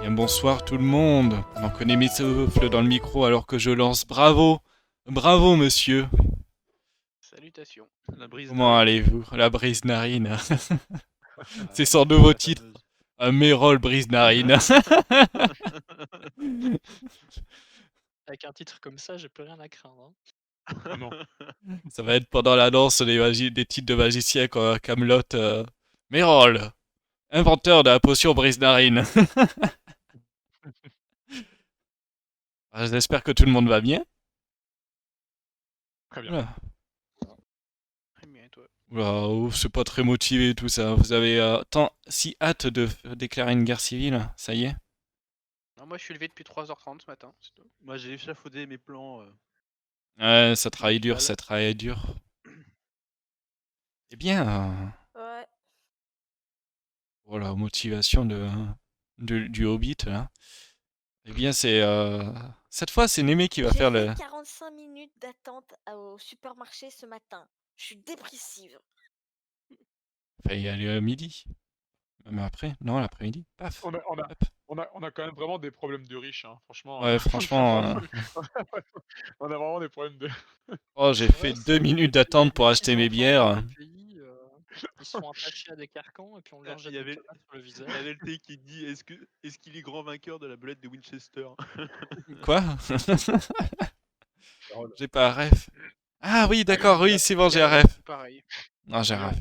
Bien bonsoir tout le monde. On connaît mes souffles dans le micro alors que je lance. Bravo. Bravo monsieur. Salutations. La brise Comment narine. allez-vous? La brise narine. C'est son La nouveau titre. fameuse. Un Mérol brise narine. Avec un titre comme ça, j'ai plus rien à craindre. Oh non. Ça va être pendant la danse des titres de magicien comme Camelot. Mérol, inventeur de la potion brise narine. J'espère que tout le monde va bien. Très bien. Voilà. Très bien, et toi. Oula, oh, c'est pas très motivé tout ça. Vous avez tant si hâte de déclarer une guerre civile. Ça y est. Non, moi je suis levé depuis 3h30 ce matin, c'est tout. Moi j'ai échafaudé mes plans. Ouais, ça travaille dur, Matinale. ça travaille dur. Eh bien, Ouais. pour la motivation du Hobbit, là. Eh bien, c'est... cette fois, c'est Némé qui va J'ai faire fait le... 45 minutes d'attente au supermarché ce matin. Je suis dépressive. Enfin, y aller à midi. Même après. Non, l'après-midi. Paf. On a, Hop. on a quand même vraiment des problèmes de riches, hein. Franchement. Ouais, franchement... On a vraiment des problèmes de. Oh, j'ai fait 2 minutes d'attente pour acheter mes bières. Pays, ils sont attachés à des carcans et puis on leur jette Il y des avait- tomates sur le Il visage. y avait le thé qui dit est-ce qu'il est grand vainqueur de la belette de Winchester? Quoi? J'ai pas un ref. Ah oui, d'accord, oui, c'est bon, j'ai un ref. Pareil. Non, j'ai un ref.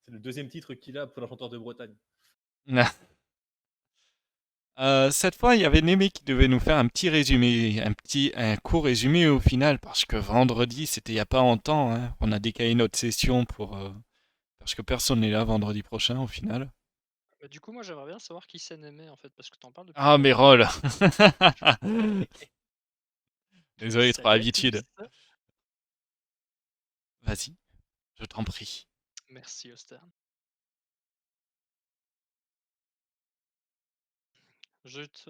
C'est le deuxième titre qu'il a pour la chanteur de Bretagne. Cette fois, il y avait Némé qui devait nous faire un petit résumé, un court résumé au final, parce que vendredi, c'était il y a pas longtemps, hein. On a décalé notre session parce que personne n'est là vendredi prochain au final. Bah, du coup, moi j'aimerais bien savoir qui c'est Némé en fait, parce que t'en parles depuis. Ah, mais rôle. Désolé, C'est trop habitude. Alice. Vas-y, je t'en prie. Merci Ostern.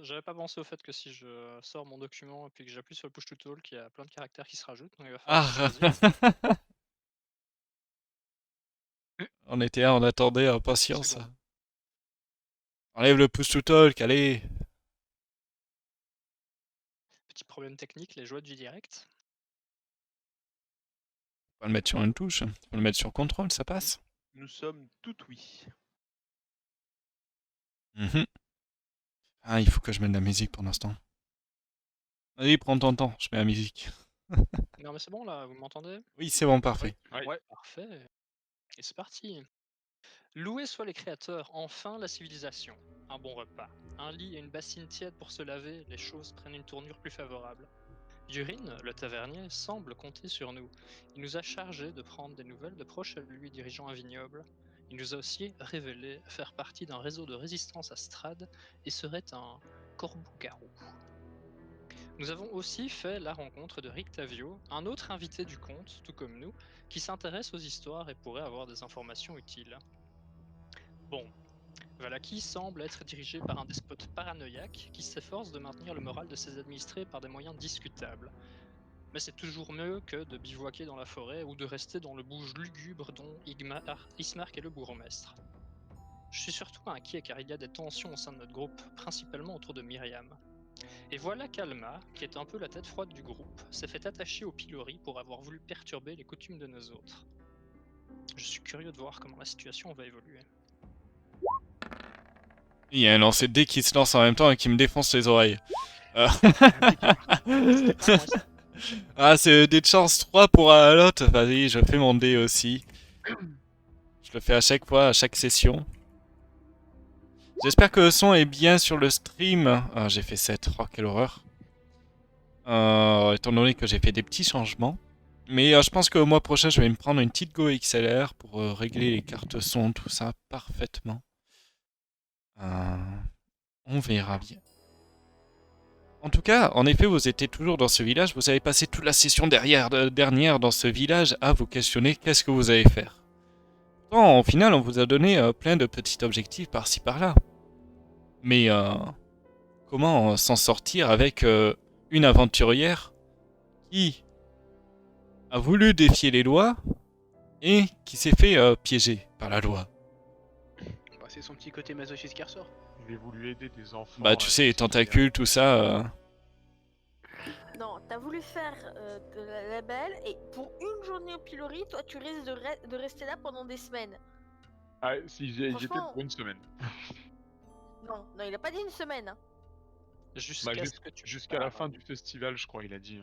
J'avais pas pensé au fait que si je sors mon document et puis que j'appuie sur le push to talk, il y a plein de caractères qui se rajoutent, donc il va falloir Ah. choisir. On était là, on attendait, impatience. Seconde. Enlève le push to talk, allez. Petit problème technique, les joies du direct. Faut pas le mettre sur une touche, faut le mettre sur contrôle, ça passe. Nous sommes tout oui. Mhm. Ah, il faut que je mette de la musique pour l'instant. Allez, prends ton temps, je mets la musique. Non mais c'est bon là, vous m'entendez? Oui, c'est bon, parfait. Ouais. Parfait. Et c'est parti. Loués soient les créateurs, enfin la civilisation. Un bon repas, un lit et une bassine tiède pour se laver, les choses prennent une tournure plus favorable. Durin, le tavernier, semble compter sur nous. Il nous a chargé de prendre des nouvelles de proches à lui dirigeant un vignoble. Il nous a aussi révélé faire partie d'un réseau de résistance à Strad et serait un corbeau-garou. Nous avons aussi fait la rencontre de Rictavio, un autre invité du conte, tout comme nous, qui s'intéresse aux histoires et pourrait avoir des informations utiles. Bon, Valaki semble être dirigé par un despote paranoïaque qui s'efforce de maintenir le moral de ses administrés par des moyens discutables. Mais c'est toujours mieux que de bivouaquer dans la forêt ou de rester dans le bouge lugubre dont Ismark est le bourgmestre. Je suis surtout inquiet car il y a des tensions au sein de notre groupe, principalement autour de Myriam. Et voilà qu'Alma, qui est un peu la tête froide du groupe, s'est fait attacher au pilori pour avoir voulu perturber les coutumes de nos autres. Je suis curieux de voir comment la situation va évoluer. Il y a un lancer de dés qui se lance en même temps et qui me défonce les oreilles. Ah, c'est des de chance 3 pour l'autre. Vas-y, je fais mon dé aussi. Je le fais à chaque fois, à chaque session. J'espère que le son est bien sur le stream. Ah, j'ai fait 7. Oh, quelle horreur. Étant donné que j'ai fait des petits changements. Mais je pense que le mois prochain, je vais me prendre une petite Go XLR pour régler les cartes son, tout ça parfaitement. On verra bien. En tout cas, en effet, vous étiez toujours dans ce village. Vous avez passé toute la session dernière dans ce village à vous questionner qu'est-ce que vous allez faire. Pourtant, au final, on vous a donné plein de petits objectifs par-ci par-là. Mais comment s'en sortir avec une aventurière qui a voulu défier les lois et qui s'est fait piéger par la loi? Bah, c'est son petit côté masochiste qui ressort. voulais voulu aider des enfants. Bah, tu sais, les tentacules, tout ça. Non, t'as voulu faire de la belle et pour une journée au pilori, toi tu risques de rester là pendant des semaines. Ah, si j'y étais Franchement. pour une semaine. Non, non, il a pas dit une semaine. Hein. Jusqu'à Bah, ce que tu jusqu'à la parles. fin du festival, je crois, il a dit.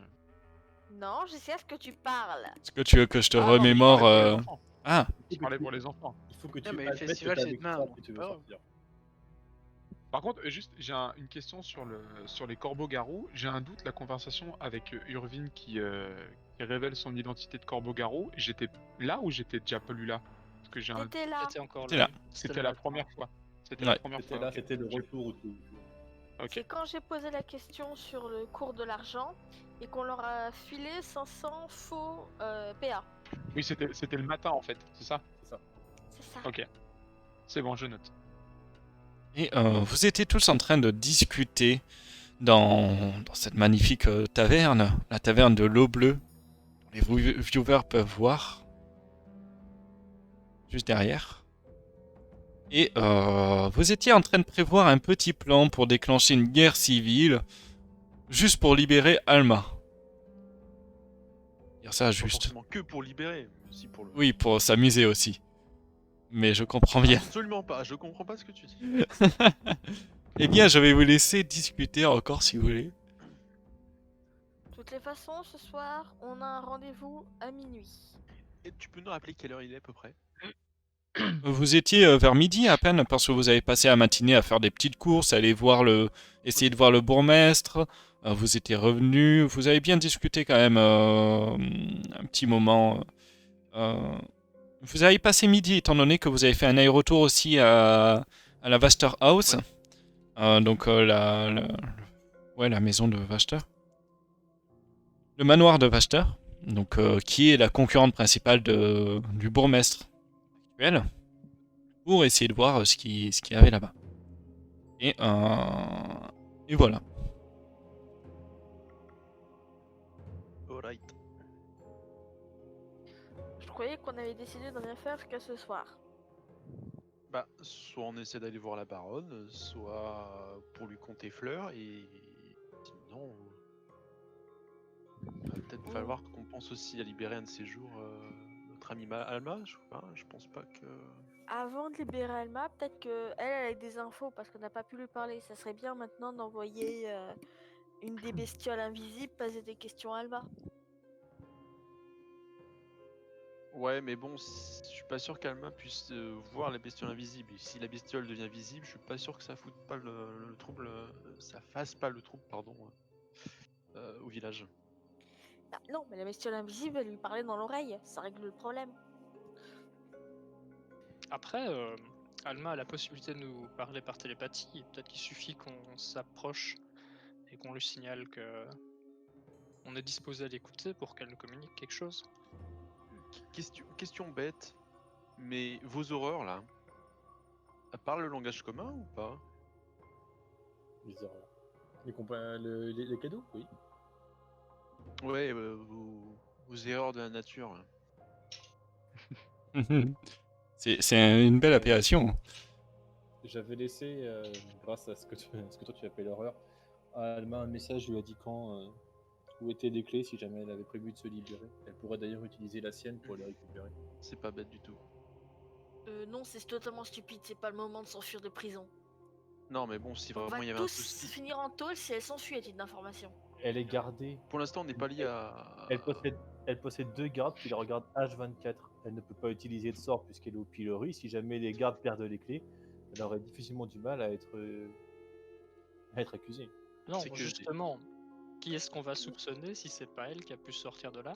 Non, je sais à ce que tu parles. Est-ce que tu veux que je te Ah, non, mais il remémore parlait pour les enfants. Ah, Il parlait pour les enfants. Il faut que tu Non, mais le admettes que festival, t'as c'est vécu demain, ça donc et tu c'est veux pas grave. sortir. Par contre, juste, j'ai une question sur les corbeaux-garous. J'ai un doute, la conversation avec Urvine qui révèle son identité de corbeau-garou. J'étais là ou j'étais déjà pas lu là? Parce que j'ai un... T'étais là. J'étais encore T'es là. là. C'était le la matin. première fois. C'était Ouais. la première C'était fois. là, ok. c'était le retour où tu. Ok. C'est quand j'ai posé la question sur le cours de l'argent et qu'on leur a filé 500 faux PA. Oui, c'était le matin en fait, c'est ça? C'est ça. C'est ça. Ok. C'est bon, je note. et vous étiez tous en train de discuter dans cette magnifique taverne, la taverne de l'eau bleue. Les viewers peuvent voir juste derrière. Et vous étiez en train de prévoir un petit plan pour déclencher une guerre civile, juste pour libérer Alma. Dire ça Pas juste. forcément que pour libérer, mais aussi pour le. Oui, pour s'amuser aussi. Mais je comprends bien. Absolument pas, je comprends pas ce que tu dis. Eh bien, je vais vous laisser discuter encore si vous voulez. De toutes les façons, ce soir, on a un rendez-vous à minuit. Et tu peux nous rappeler quelle heure il est à peu près? Vous étiez vers midi à peine parce que vous avez passé la matinée à faire des petites courses, à aller voir essayer de voir le bourgmestre. Vous étiez revenu, vous avez bien discuté quand même un petit moment. Vous avez passé midi étant donné que vous avez fait un aller-retour aussi à la Vaster House. Donc la maison de Vaster. Le manoir de Vaster, donc qui est la concurrente principale du bourgmestre actuel, pour essayer de voir ce qu'il y avait là-bas. Et voilà. Alright. Je croyais qu'on avait décidé de rien faire jusqu'à ce soir. Bah, soit on essaie d'aller voir la baronne, soit pour lui compter fleurs, et sinon, va peut-être falloir qu'on pense aussi à libérer un de ces jours notre amie Alma, je sais pas, je pense pas que... Avant de libérer Alma, peut-être qu'elle a des infos parce qu'on n'a pas pu lui parler. Ça serait bien maintenant d'envoyer une des bestioles invisibles poser des questions à Alma. Ouais, mais bon, je suis pas sûr qu'Alma puisse voir la bestiole invisible. Et si la bestiole devient visible, je suis pas sûr que ça foute pas le trouble, ça fasse pas le trouble, pardon, au village. Ah, non, mais la bestiole invisible, elle lui parlait dans l'oreille. Ça règle le problème. Après, Alma a la possibilité de nous parler par télépathie. Peut-être qu'il suffit qu'on s'approche et qu'on lui signale que on est disposé à l'écouter pour qu'elle nous communique quelque chose. Question bête, mais vos horreurs là, elles parlent le langage commun ou pas? Les erreurs. Les cadeaux, oui. Ouais, vos erreurs de la nature. Là. C'est une belle appellation. J'avais laissé, grâce à ce que toi tu appelles l'horreur, à Alma un message lui indiquant où étaient les clés si jamais elle avait prévu de se libérer. Elle pourrait d'ailleurs utiliser la sienne pour les récupérer. C'est pas bête du tout. Non, c'est totalement stupide. C'est pas le moment de s'enfuir de prison. Non, mais bon, si On vraiment va il y avait un tous souci. finir en tôle si elle s'enfuit à titre d'information. Elle est gardée. Pour l'instant, on n'est pas lié à. Elle possède 2 gardes qui la regardent H24. Elle ne peut pas utiliser de sort puisqu'elle est au pilori. Si jamais les gardes perdent les clés, elle aurait difficilement du mal à être accusée. Non, C'est que justement, qui est-ce qu'on va soupçonner si c'est pas elle qui a pu sortir de là?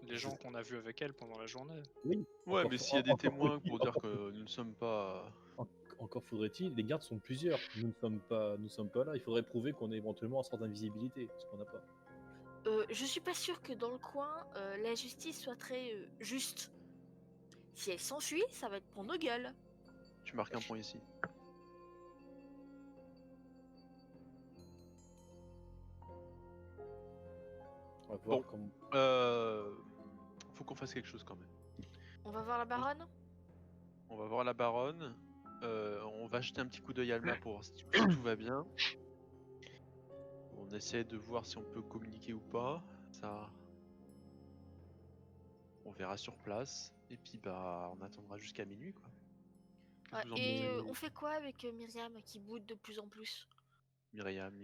Les gens qu'on a vus avec elle pendant la journée. Oui. Ouais, Encore- mais s'il y a des encore témoins faut-il- pour dire encore- que nous ne sommes pas. Encore faudrait-il, les gardes sont plusieurs. Nous ne sommes pas là. Il faudrait prouver qu'on est éventuellement en sorte d'invisibilité, ce qu'on n'a pas. Je suis pas sûr que dans le coin, la justice soit très juste. Si elle s'enfuit, ça va être pour nos gueules. Tu marques un point ici. On va voir Bon. comment. Faut qu'on fasse quelque chose quand même. On va voir la baronne. On va voir la baronne. On va jeter un petit coup d'œil à Alma pour voir si tout va bien. On essaie de voir si on peut communiquer ou pas. Ça, on verra sur place. Et puis bah, on attendra jusqu'à minuit quoi. Qu'est-ce que vous en Et pensez? on fait quoi avec Myriam qui boude de plus en plus? Myriam.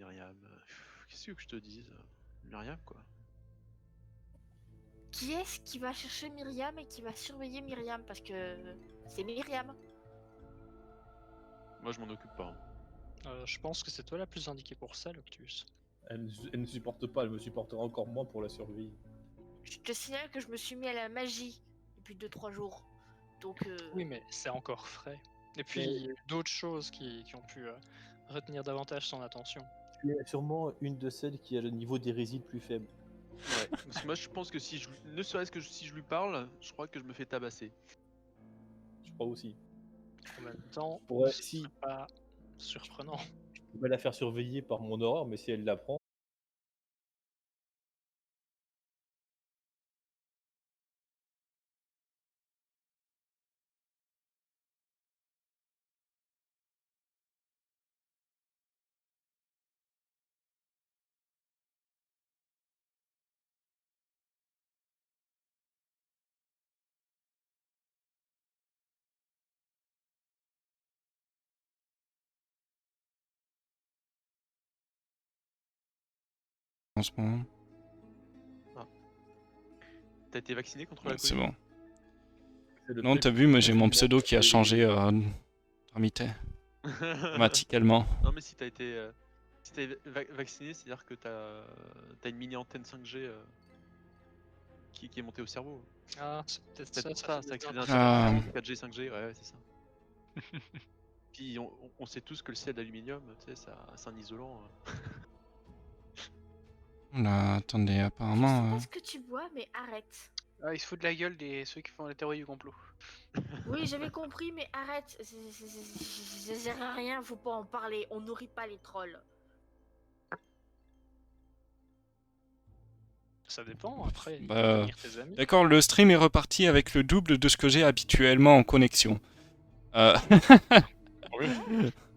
Qu'est-ce que je te dise? Myriam quoi. Qui est-ce qui va chercher Myriam et qui va surveiller Myriam? Parce que c'est Myriam. Moi je m'en occupe pas. Je pense que c'est toi la plus indiquée pour ça, Loctus. Elle ne supporte pas, elle me supportera encore moins pour la surveiller. Je te signale que je me suis mis à la magie depuis 2-3 jours. Donc Oui, mais c'est encore frais. Et puis, il y a eu d'autres choses qui ont pu retenir davantage son attention. Tu es sûrement une de celles qui a le niveau d'hérésie le plus faible. Ouais. Parce que moi je pense que si je, ne serait-ce que si je lui parle, je crois que je me fais tabasser. Je crois aussi. En même temps, Ouais, ce si. serait pas surprenant. Je pourrais la faire surveiller par mon aurore, mais si elle l'apprend. En ce moment. T'as été vacciné contre la C'est Covid? bon. C'est le Non, truc t'as vu, moi j'ai mon facilement pseudo qui a pour changé les- dramatiquement. Non mais si t'as été si t'es vacciné, c'est-à-dire que t'as une mini antenne 5G qui est montée au cerveau. Ah, c'est peut-être C'est peut-être pour ça ça, fait ça des accède à Ah. Internet 4G, 5G, ouais, c'est ça. Puis on sait tous que le ciel d'aluminium, tu sais, c'est un isolant. Oula, attendez, je sais apparemment. pas ce que tu bois, mais arrête. Ah, il se fout de la gueule des ceux qui font la théorie du complot. Oui, j'avais compris, mais arrête. Ça sert à rien, faut pas en parler. On nourrit pas les trolls. Ça dépend, après, ils Bah, peuvent devenir tes amis. D'accord, le stream est reparti avec le double de ce que j'ai habituellement en connexion.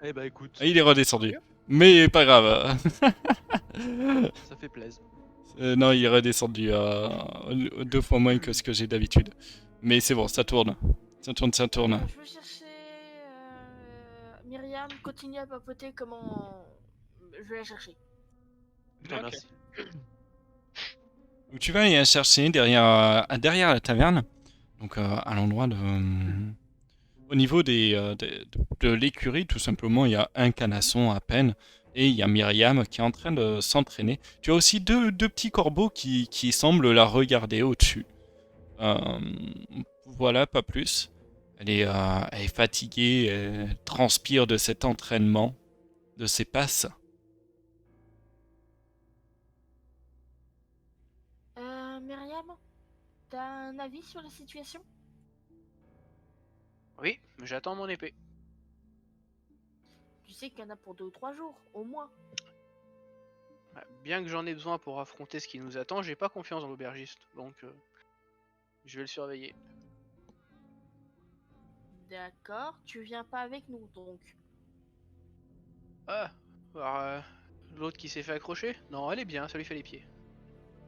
Eh bah écoute, Il est redescendu. Mais pas grave. ça fait plaisir. Non, il est redescendu à 2 fois moins que ce que j'ai d'habitude. Mais c'est bon, ça tourne. Ça tourne, ça tourne. Je veux chercher Myriam, continue à papoter comment. Je vais la chercher. Je te Ok. remercie. Donc, tu vas aller la chercher derrière la taverne. Donc à l'endroit de... Au niveau de l'écurie, tout simplement, il y a un canasson à peine. Et il y a Myriam qui est en train de s'entraîner. Tu as aussi deux petits corbeaux qui semblent la regarder au-dessus. Voilà, pas plus. Elle est fatiguée, elle transpire de cet entraînement, de ses passes. Myriam, t'as un avis sur la situation? Oui, j'attends mon épée. Tu sais qu'il y en a pour 2 ou 3 jours, au moins. Bien que j'en ai besoin pour affronter ce qui nous attend, j'ai pas confiance dans l'aubergiste, donc je vais le surveiller. D'accord, tu viens pas avec nous donc. Ah, alors, l'autre qui s'est fait accrocher? Non, elle est bien, ça lui fait les pieds.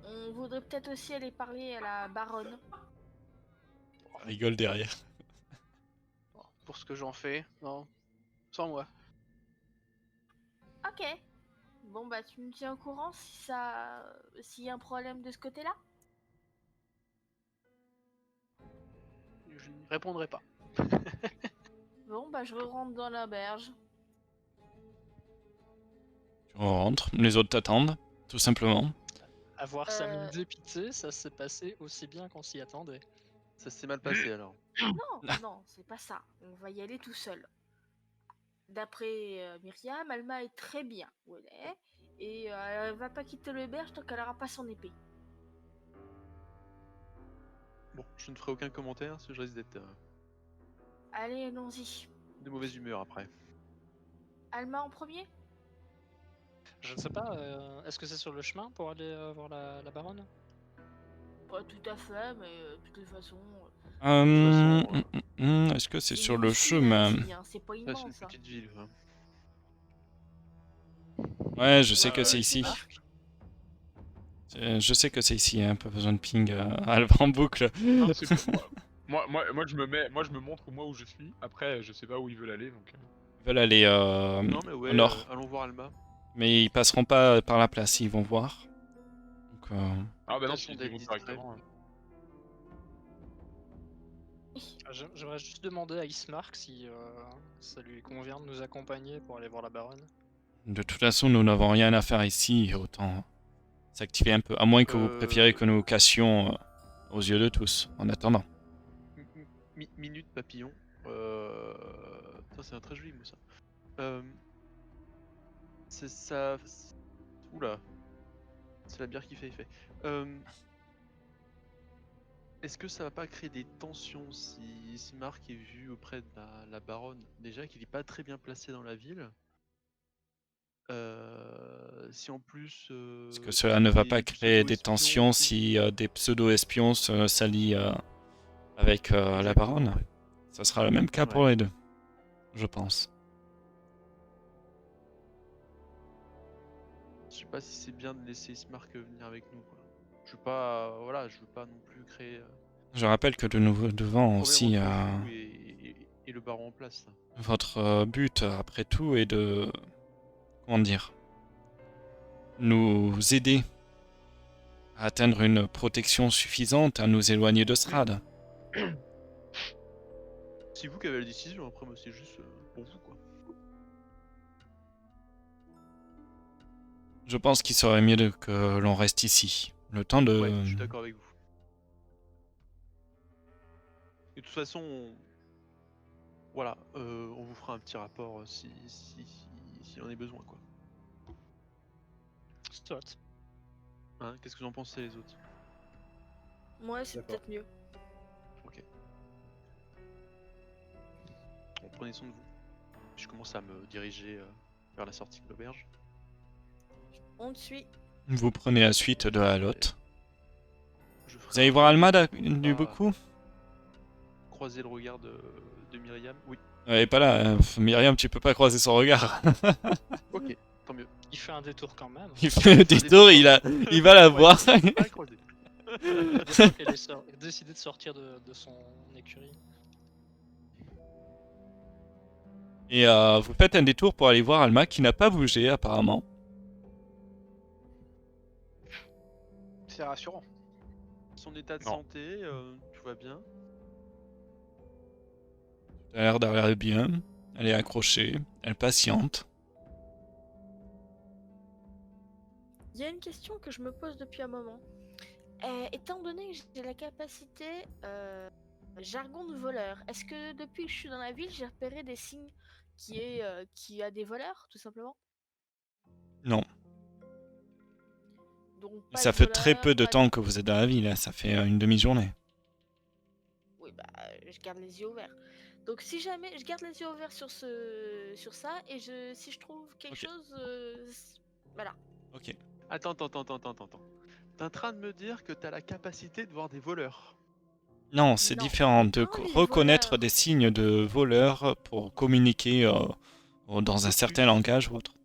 On voudrait peut-être aussi aller parler à la baronne. Elle rigole derrière. Bon, pour ce que j'en fais, non, sans moi. Ok. Bon bah tu me tiens au courant s'il y a un problème de ce côté-là? Je n'y répondrai pas. Bon bah je rentre dans l'auberge. Tu rentres, les autres t'attendent, tout simplement. Avoir sa mine Euh. dépitée, ça s'est passé aussi bien qu'on s'y attendait. Ça s'est mal passé alors. Non, c'est pas ça. On va y aller tout seul. D'après Myriam, Alma est très bien où elle est. Et elle va pas quitter l'auberge tant qu'elle aura pas son épée. Bon, je ne ferai aucun commentaire parce que je risque d'être Allez, allons-y. de mauvaise humeur après. Alma en premier? Je ne sais pas, est-ce que c'est sur le chemin pour aller voir la baronne? Pas tout à fait, mais de toutes les façons. Est-ce que c'est C'est sur le minuscule, chemin? aussi, hein, c'est pas Ça, c'est une immense. Hein. petite ville. Hein. Ouais, je sais Ouais, que c'est ici. Marc, Je sais que c'est ici, hein, pas besoin de ping Alpha en boucle. Non, c'est bon, moi, je me montre moi où je suis. Après, je sais pas où ils veulent aller, donc. Ils veulent aller Non, mais ouais, au nord. allons voir Alma. Mais ils passeront pas par la place, ils vont voir. Donc, Ah bah non, Tâchons s'ils d'être vont discrets. directement. j'aimerais juste demander à Ismark si ça lui convient de nous accompagner pour aller voir la baronne. de toute façon, nous n'avons rien à faire ici, autant s'activer un peu. À moins que vous préférez que nous nous cassions aux yeux de tous, en attendant. Minute papillon. Ça, c'est un très joli mot, ça. C'est ça. Oula. C'est la bière qui fait effet. Est-ce que ça va pas créer des tensions si Marc est vu auprès de la baronne? Déjà qu'il est pas très bien placé dans la ville. Si en plus. Est-ce que cela ne va des pas créer des pseudo-espions tensions qui- si des pseudo-espions s'allient avec la Exactement, baronne? ouais. Ça sera le même cas pour Ouais. les deux, je pense. Je sais pas si c'est bien de laisser Ismark venir avec nous, quoi. Je veux pas, voilà, je veux pas non plus créer Je rappelle que de nous devant problème aussi, entre vous et le baron en place. Là. votre but, après tout, est de... Comment dire? Nous aider à atteindre une protection suffisante, à nous éloigner de Strad. C'est vous qui avez la décision, après moi c'est juste pour vous, quoi. Je pense qu'il serait mieux que l'on reste ici. Le temps de... Ouais, je suis d'accord avec vous. Et de toute façon, voilà, on vous fera un petit rapport si on a besoin, quoi. Soit. Hein, qu'est-ce que vous en pensez les autres? Moi, c'est D'accord. peut-être mieux. Ok. Bon, prenez soin de vous. Je commence à me diriger vers la sortie de l'auberge. On te suit. Vous prenez la suite de la lotte. Je ferai Vous allez un voir tour Alma pour du pas beaucoup? croiser le regard de Myriam. Oui, Elle est pas là, hein. Myriam, tu peux pas croiser son regard. ok, tant mieux. Il fait un détour quand même. Il fait le détour, il va la voir. Pas croiser. Des fois qu'elle est décidé de sortir de son écurie. Et vous faites un détour pour aller voir Alma qui n'a pas bougé apparemment. C'est rassurant. Son état de Non. santé, tout va bien. Elle a l'air d'aller bien. Elle est accrochée. Elle patiente. Il y a une question que je me pose depuis un moment. Étant donné que j'ai la capacité jargon de voleur, est-ce que depuis que je suis dans la ville, j'ai repéré des signes qui a des voleurs, tout simplement? Non. Donc, pas Ça de fait très voleurs, peu de pas temps que vous êtes dans la ville. Hein. Ça fait une demi-journée. Oui, bah, je garde les yeux ouverts. Donc, si jamais, je garde les yeux ouverts sur ça, et si je trouve quelque Ok. chose, voilà. Ok. Attends. T'es en train de me dire que t'as la capacité de voir des voleurs. Non, c'est Non, différent mais de quand les reconnaître voleurs- des signes de voleurs pour communiquer dans un certain langage ou autre.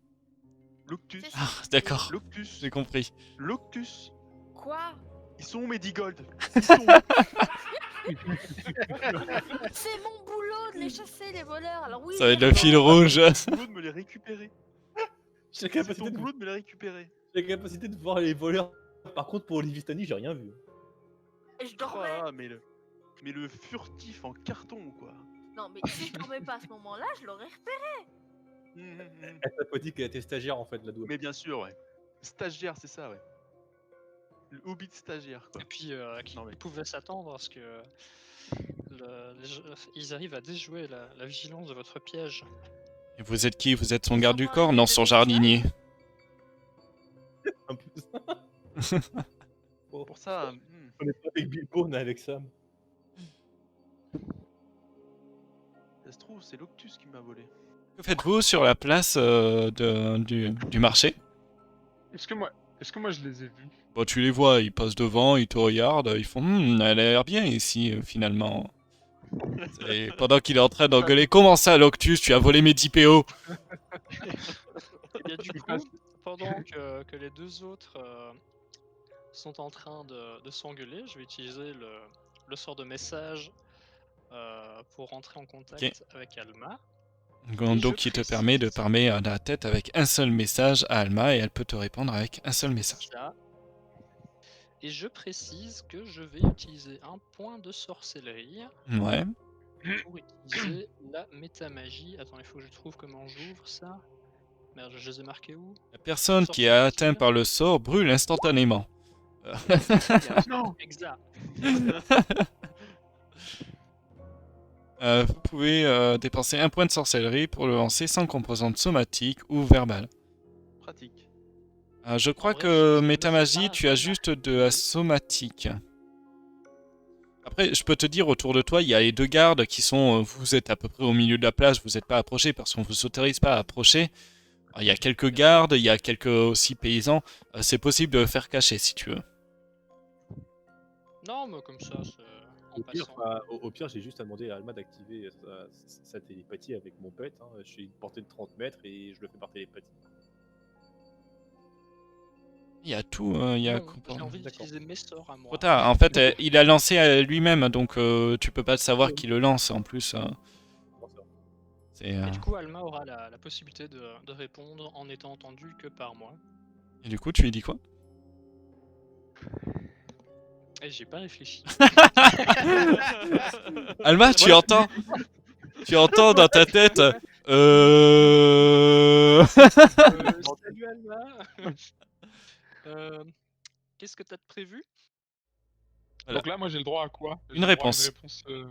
Loctus. C'est- Ah, d'accord. Loctus. J'ai compris. Loctus. Quoi? Ils sont où mes 10 gold? Ils sont où? C'est mon boulot de les chasser, les voleurs. Alors oui, Ça va être j'ai le fil raison. rouge. C'est ton boulot de me les récupérer. J'ai la C'est ton capacité de, boulot de me les récupérer. j'ai la capacité de voir les voleurs. Par contre, pour Olivistani, j'ai rien vu. Je dormais. Ah, mais le furtif en carton, quoi. Non, mais si je dormais pas à ce moment-là, je l'aurais repéré. Elle t'a pas dit qu'elle était stagiaire en fait, la douane. Mais bien sûr, ouais. Stagiaire, c'est ça, ouais. Le hobbit stagiaire, quoi. Et puis, qui Non, mais- pouvait s'attendre à ce que ils arrivent à déjouer la vigilance de votre piège. Et vous êtes qui? Vous êtes son Ils garde sont du pas corps? un Non, groupe son de jardinier. En plus, Pour ça, on est pas avec Bilbo, on est avec Sam. ça se trouve, c'est Loctus qui m'a volé. Que faites-vous sur la place du marché? Est-ce que moi, Est-ce que moi je les ai vus? Bon, tu les vois, ils passent devant, ils te regardent, ils font elle a l'air bien ici, finalement. Et pendant qu'il est en train d'engueuler, comment ça, Loctus, tu as volé mes 10 PO? Et bien du Je coup, passe. pendant que les deux autres sont en train de s'engueuler, je vais utiliser le sort de message pour rentrer en contact avec Alma. Gondo je qui te permet de précise- parler à la tête avec un seul message à Alma et elle peut te répondre avec un seul message. Ça. Et je précise que je vais utiliser un point de sorcellerie Ouais. pour utiliser la métamagie. Attends, il faut que je trouve comment j'ouvre ça. Merde, je les ai marqués où? La personne qui est Sorcellerie. atteinte par le sort brûle instantanément. Non. Exact. Vous pouvez dépenser un point de sorcellerie pour le lancer sans composante somatique ou verbale. Pratique. Je crois En vrai, que je me métamagie, fais pas tu as un juste de la somatique. Après, je peux te dire, autour de toi, il y a les deux gardes qui sont... vous êtes à peu près au milieu de la place, vous n'êtes pas approchés parce qu'on ne vous autorise pas à approcher. Alors, il y a quelques gardes, il y a quelques aussi paysans. C'est possible de faire cacher si tu veux. Non, mais comme ça, c'est en Au pire, passant. au pire, j'ai juste à demander à Alma d'activer sa télépathie avec mon pet. Hein. Je suis une portée de 30 mètres et je le fais par télépathie. Il y a tout, il y a... Non, j'ai envie d'utiliser mes sorts à moi. Trop tard. En fait, il a lancé lui-même, donc tu peux pas savoir qui le lance en plus. C'est, Et du coup, Alma aura la possibilité de répondre en n'étant entendue que par moi. Et du coup, tu lui dis quoi? Et j'ai pas réfléchi. Alma, tu entends? Tu entends dans ta tête Salut Alma. Qu'est-ce que t'as de prévu? Voilà. Donc là, moi j'ai le droit à quoi? J'ai Une le droit à réponse. réponse. Je vais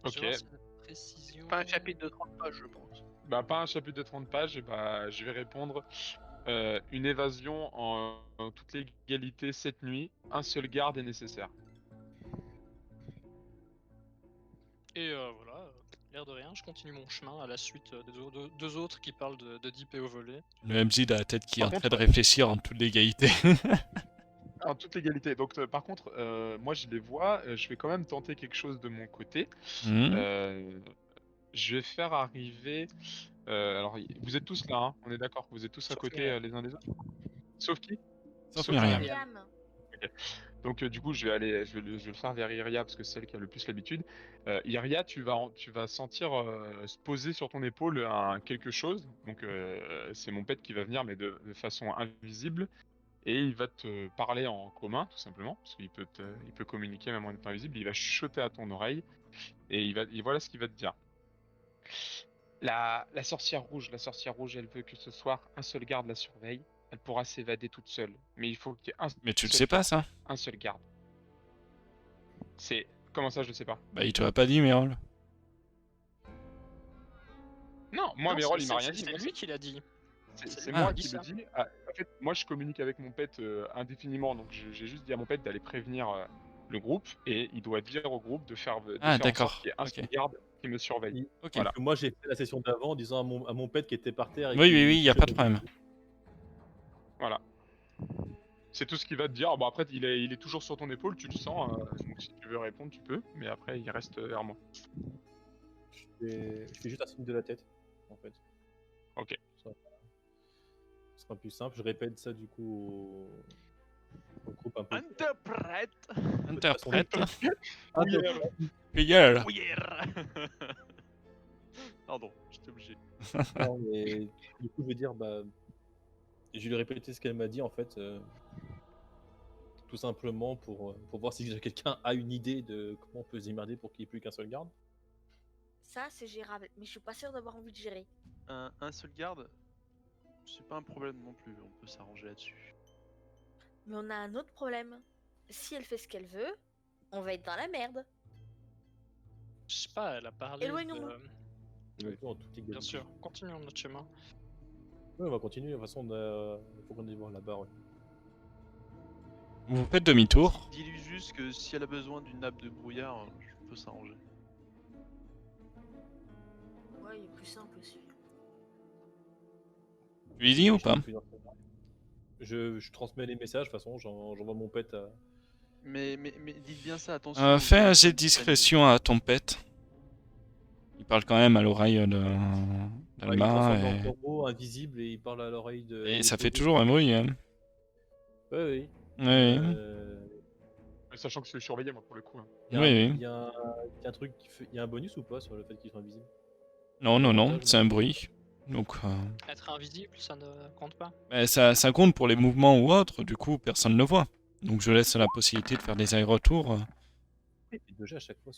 Ok. voir si la précision. Pas un chapitre de 30 pages, je pense. Bah pas un chapitre de 30 pages, et bah je vais répondre une évasion en toute légalité cette nuit. Un seul garde est nécessaire. Et voilà, l'air de rien, je continue mon chemin à la suite des deux autres qui parlent de 10 PO volés. Le MJ dans la tête qui est Par en train contre- de réfléchir en toute légalité. En toute légalité. Donc par contre, moi je les vois, je vais quand même tenter quelque chose de mon côté. Mhm. Je vais faire arriver. Alors vous êtes tous là, hein, on est d'accord, vous êtes tous à Sauf côté Myriam. les uns des autres. Sauf qui? Sauf Sauf Myriam. Myriam. Donc du coup, je vais le faire vers Iria parce que c'est celle qui a le plus l'habitude. Iria, tu vas sentir se poser sur ton épaule quelque chose. Donc c'est mon pet qui va venir, mais de façon invisible, et il va te parler en commun, tout simplement, parce qu'il il peut communiquer même en étant invisible. Il va chuchoter à ton oreille et voilà ce qu'il va te dire. La sorcière rouge, elle veut que ce soir un seul garde la surveille. Elle pourra s'évader toute seule, mais il faut qu'il y ait un Mais tu le seul sais pas garde. ça? Un seul garde. C'est... Comment ça, je le sais pas? Bah il te l'a pas dit, Mérol. Non, moi, Non, Mérol, il m'a rien dit. C'est Moi, lui qui l'a dit. c'est Ah. moi qui qui dit le ça. dis. Ah, en fait, moi, je communique avec mon pet indéfiniment, donc j'ai juste dit à mon pet d'aller prévenir le groupe, et il doit dire au groupe de faire Ah, en d'accord, sorte qu'il y ait un ok. seul garde qui me surveille. Ok. Voilà. Moi, j'ai fait la session d'avant en disant à mon pet qui était par terre. Et Oui, qui- oui, il y a pas de problème. Voilà. C'est tout ce qu'il va te dire. Bon, après, il est toujours sur ton épaule, tu le sens. Donc si tu veux répondre, tu peux, mais après, il reste vers moi. Je fais juste un signe de la tête, en fait. Ok. Ce sera plus simple. Je répète ça du coup au groupe un peu. Interprète. Interprète. Ouillère. Payeur. Ouillère. Pardon, j'étais obligé. Non, mais du coup, je veux dire, bah, je vais lui répéter ce qu'elle m'a dit en fait, tout simplement pour voir si quelqu'un a une idée de comment on peut se démerder pour qu'il n'y ait plus qu'un seul garde. Ça, c'est gérable, mais je suis pas sûr d'avoir envie de gérer. Un seul garde, c'est pas un problème non plus, on peut s'arranger là-dessus. Mais on a un autre problème. Si elle fait ce qu'elle veut, on va être dans la merde. Je sais pas, elle a parlé Éloignons-nous. Oui. En toute égalité. Bien sûr, continuons notre chemin. Ouais, on va continuer. De toute façon, il faut qu'on aille voir là-bas. Ouais. Vous faites demi-tour. Dis-lui juste que si elle a besoin d'une nappe de brouillard, je peux s'arranger. Ouais, il est plus simple aussi. Tu lui dis ou pas? Je transmets les messages, de toute façon, j'envoie mon pet à. Mais dites bien ça, attention. Fais un vous- jet de discrétion à ton pet. Il parle quand même à l'oreille Ouais, il d'Alma transforme en corbeau invisible et il parle à l'oreille de. et ça fait toujours un bruit. Hein. Ouais, oui. Oui, Sachant que c'est surveillé, moi, pour le coup. Hein. Il y a Oui, un- oui. il y a un, il y a un truc il y a un bonus ou pas sur le fait qu'ils soient invisibles? Non, non, non, Avantage, c'est un bruit. Donc, Être invisible, ça ne compte pas. ça compte pour les mouvements ou autres, du coup, personne ne le voit. Donc, je laisse la possibilité de faire des allers-retours. Et 2G à chaque fois.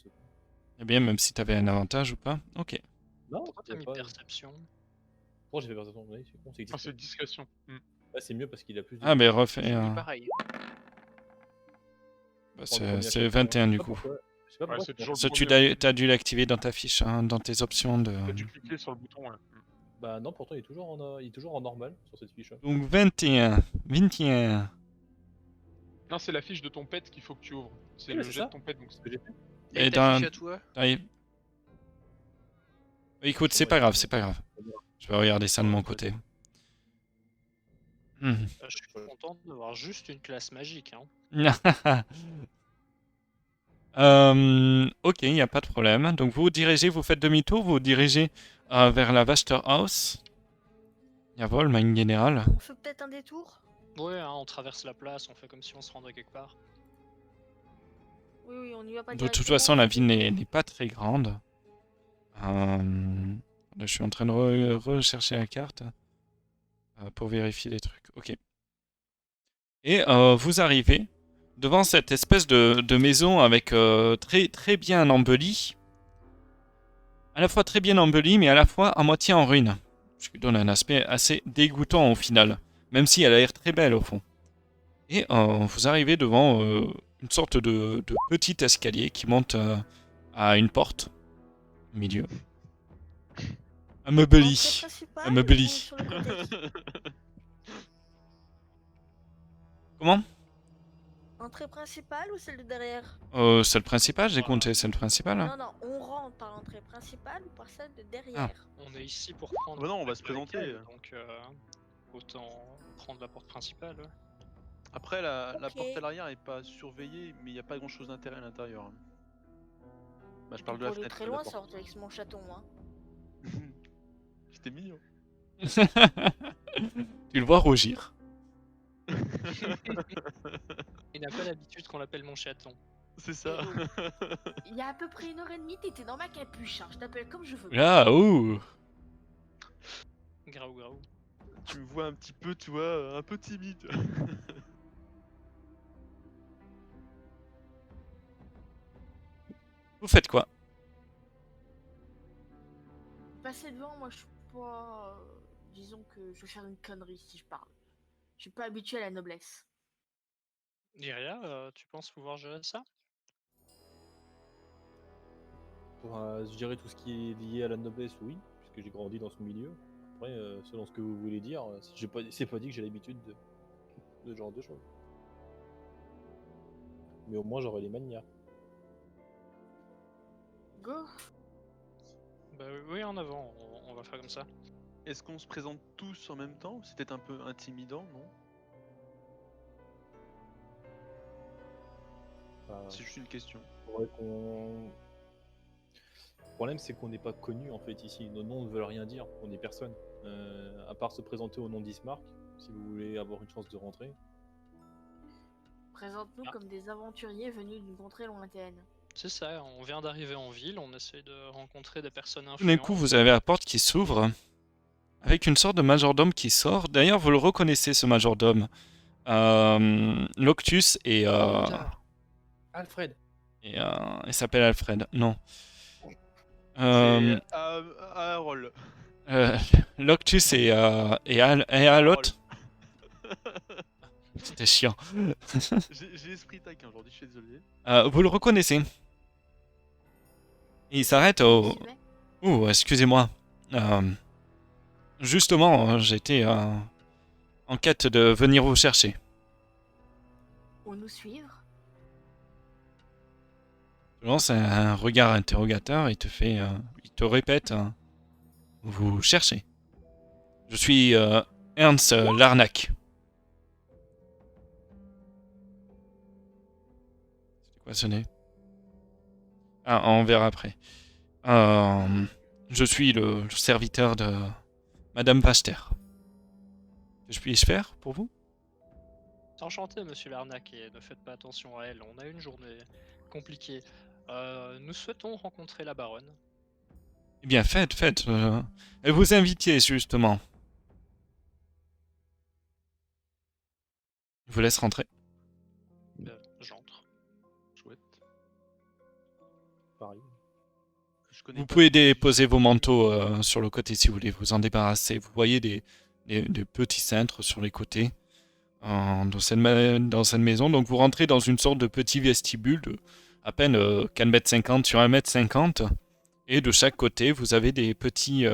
Eh bien, même si tu avais un avantage ou pas. Ok. Non, Pourquoi y t'as a mis pas. perception? Pourquoi j'ai fait perception? Oui, c'est con, c'est Ah, c'est discrétion. Là, c'est mieux parce qu'il a plus de. Ah, ben refais J'ai mis un. pareil. Bah, prend le premier à c'est chaque fois. 21 Je du sais pas coup. pourquoi. Je sais pas Ouais, pourquoi c'est c'est toujours le Ça, tu premier. as dû l'activer dans ta fiche, hein, dans tes options de. T'as dû cliquer sur le bouton, ouais. Bah non, pourtant il est toujours en normal sur cette fiche. Donc 21. 21. Non, c'est la fiche de ton pet qu'il faut que tu ouvres. C'est Oui, le c'est jet ça. de ton pet, donc Ce que j'ai fait. Et Et ta dans- fiche à toi? Allez. Écoute, c'est pas grave, c'est pas grave. Je vais regarder ça de mon côté. Je suis content d'avoir juste une classe magique. Hein. Ok, il n'y a pas de problème. Donc vous dirigez, vous faites demi-tour, vous dirigez vers la Wasterhaus. Jawohl, mein Général. On fait peut-être un détour? Ouais, hein, on traverse la place, on fait comme si on se rendrait quelque part. Oui, oui, on y va pas De toute directement, façon, on la fait ville des n'est pas très grande. Là, je suis en train de rechercher la carte pour vérifier les trucs. Ok. Et vous arrivez devant cette espèce de maison avec très, très bien embellie. À la fois très bien embellie, mais à la fois à moitié en ruine. Ce qui donne un aspect assez dégoûtant au final. Même si elle a l'air très belle au fond. Et vous arrivez devant une sorte de petit escalier qui monte à une porte au milieu. Un L'entrée meubli. principale Un meubli. ou sur le côté? Comment Entrée principale ou celle de derrière? C'est le principal, j'ai compté, c'est le principal. Hein. Non, non, on rentre par l'entrée principale ou par celle de derrière? Ah. On est ici pour prendre. Bah non, on va contact se présenter. avec elle, donc autant prendre la porte principale. Ouais. Après, la Ok. porte à l'arrière est pas surveillée, mais il n'y a pas grand chose d'intérêt à l'intérieur. Bah, je parle de Pour la aller fenêtre. très de la loin, porte. ça rentre avec mon chaton, hein. C'était mignon. Tu le vois rougir. Il n'a pas l'habitude qu'on l'appelle mon chaton. C'est ça. Il y a à peu près 1h30, t'étais dans ma capuche, hein. Je t'appelle comme je veux. Là, ouh. Graou graou. Tu me vois un petit peu, tu vois, un peu timide. Vous faites quoi? Passer devant, moi je suis pas. Disons que je vais faire une connerie si je parle. Je suis pas habitué à la noblesse. Iria, tu penses pouvoir gérer ça? Pour gérer tout ce qui est lié à la noblesse, oui, puisque j'ai grandi dans ce milieu. Après, selon ce que vous voulez dire, c'est pas dit que j'ai l'habitude de ce genre de choses. Mais au moins j'aurai les manières. Go! Bah oui, en avant, on va faire comme ça. Est-ce qu'on se présente tous en même temps? C'est peut-être un peu intimidant, non? Enfin, C'est juste une question. faudrait qu'on- Le problème, c'est qu'on n'est pas connu en fait ici. Nos noms ne veulent rien dire. On est personne. À part se présenter au nom d'Ismark, si vous voulez avoir une chance de rentrer. Présente-nous Ah. comme des aventuriers venus d'une contrée lointaine. C'est ça, on vient d'arriver en ville, on essaie de rencontrer des personnes Tout d'un influentes. coup, vous avez la porte qui s'ouvre avec une sorte de majordome qui sort. D'ailleurs, vous le reconnaissez, ce majordome. Loctus et Alfred. il s'appelle Alfred. Non. C'est Harold. Loctus et Alot. C'était chiant. J'ai l'esprit taquin aujourd'hui, je suis désolé. Vous le reconnaissez. Il s'arrête au... J'y vais. Ouh, excusez-moi. Justement, j'étais en quête de venir vous chercher. Ou nous suivre? Tu lances un regard interrogateur et il te répète vous cherchez. Je suis Ernst Larnac. Quoi sonner? Ah, on verra après. Je suis le serviteur de Madame Pachter. Que puis-je faire pour vous? Enchanté, monsieur Larnac, et ne faites pas attention à elle. On a une journée compliquée. Nous souhaitons rencontrer la baronne. Eh bien, faites. Elle vous invitait, justement. Je vous laisse rentrer. J'entre. Chouette. Pareil. Je connais Vous pas pouvez trop les déposer vos manteaux sur le côté si vous voulez vous en débarrasser. Vous voyez des petits cintres sur les côtés dans cette maison. Donc vous rentrez dans une sorte de petit vestibule de à peine 4,50 m sur 1,50 m. Et de chaque côté, vous avez des petits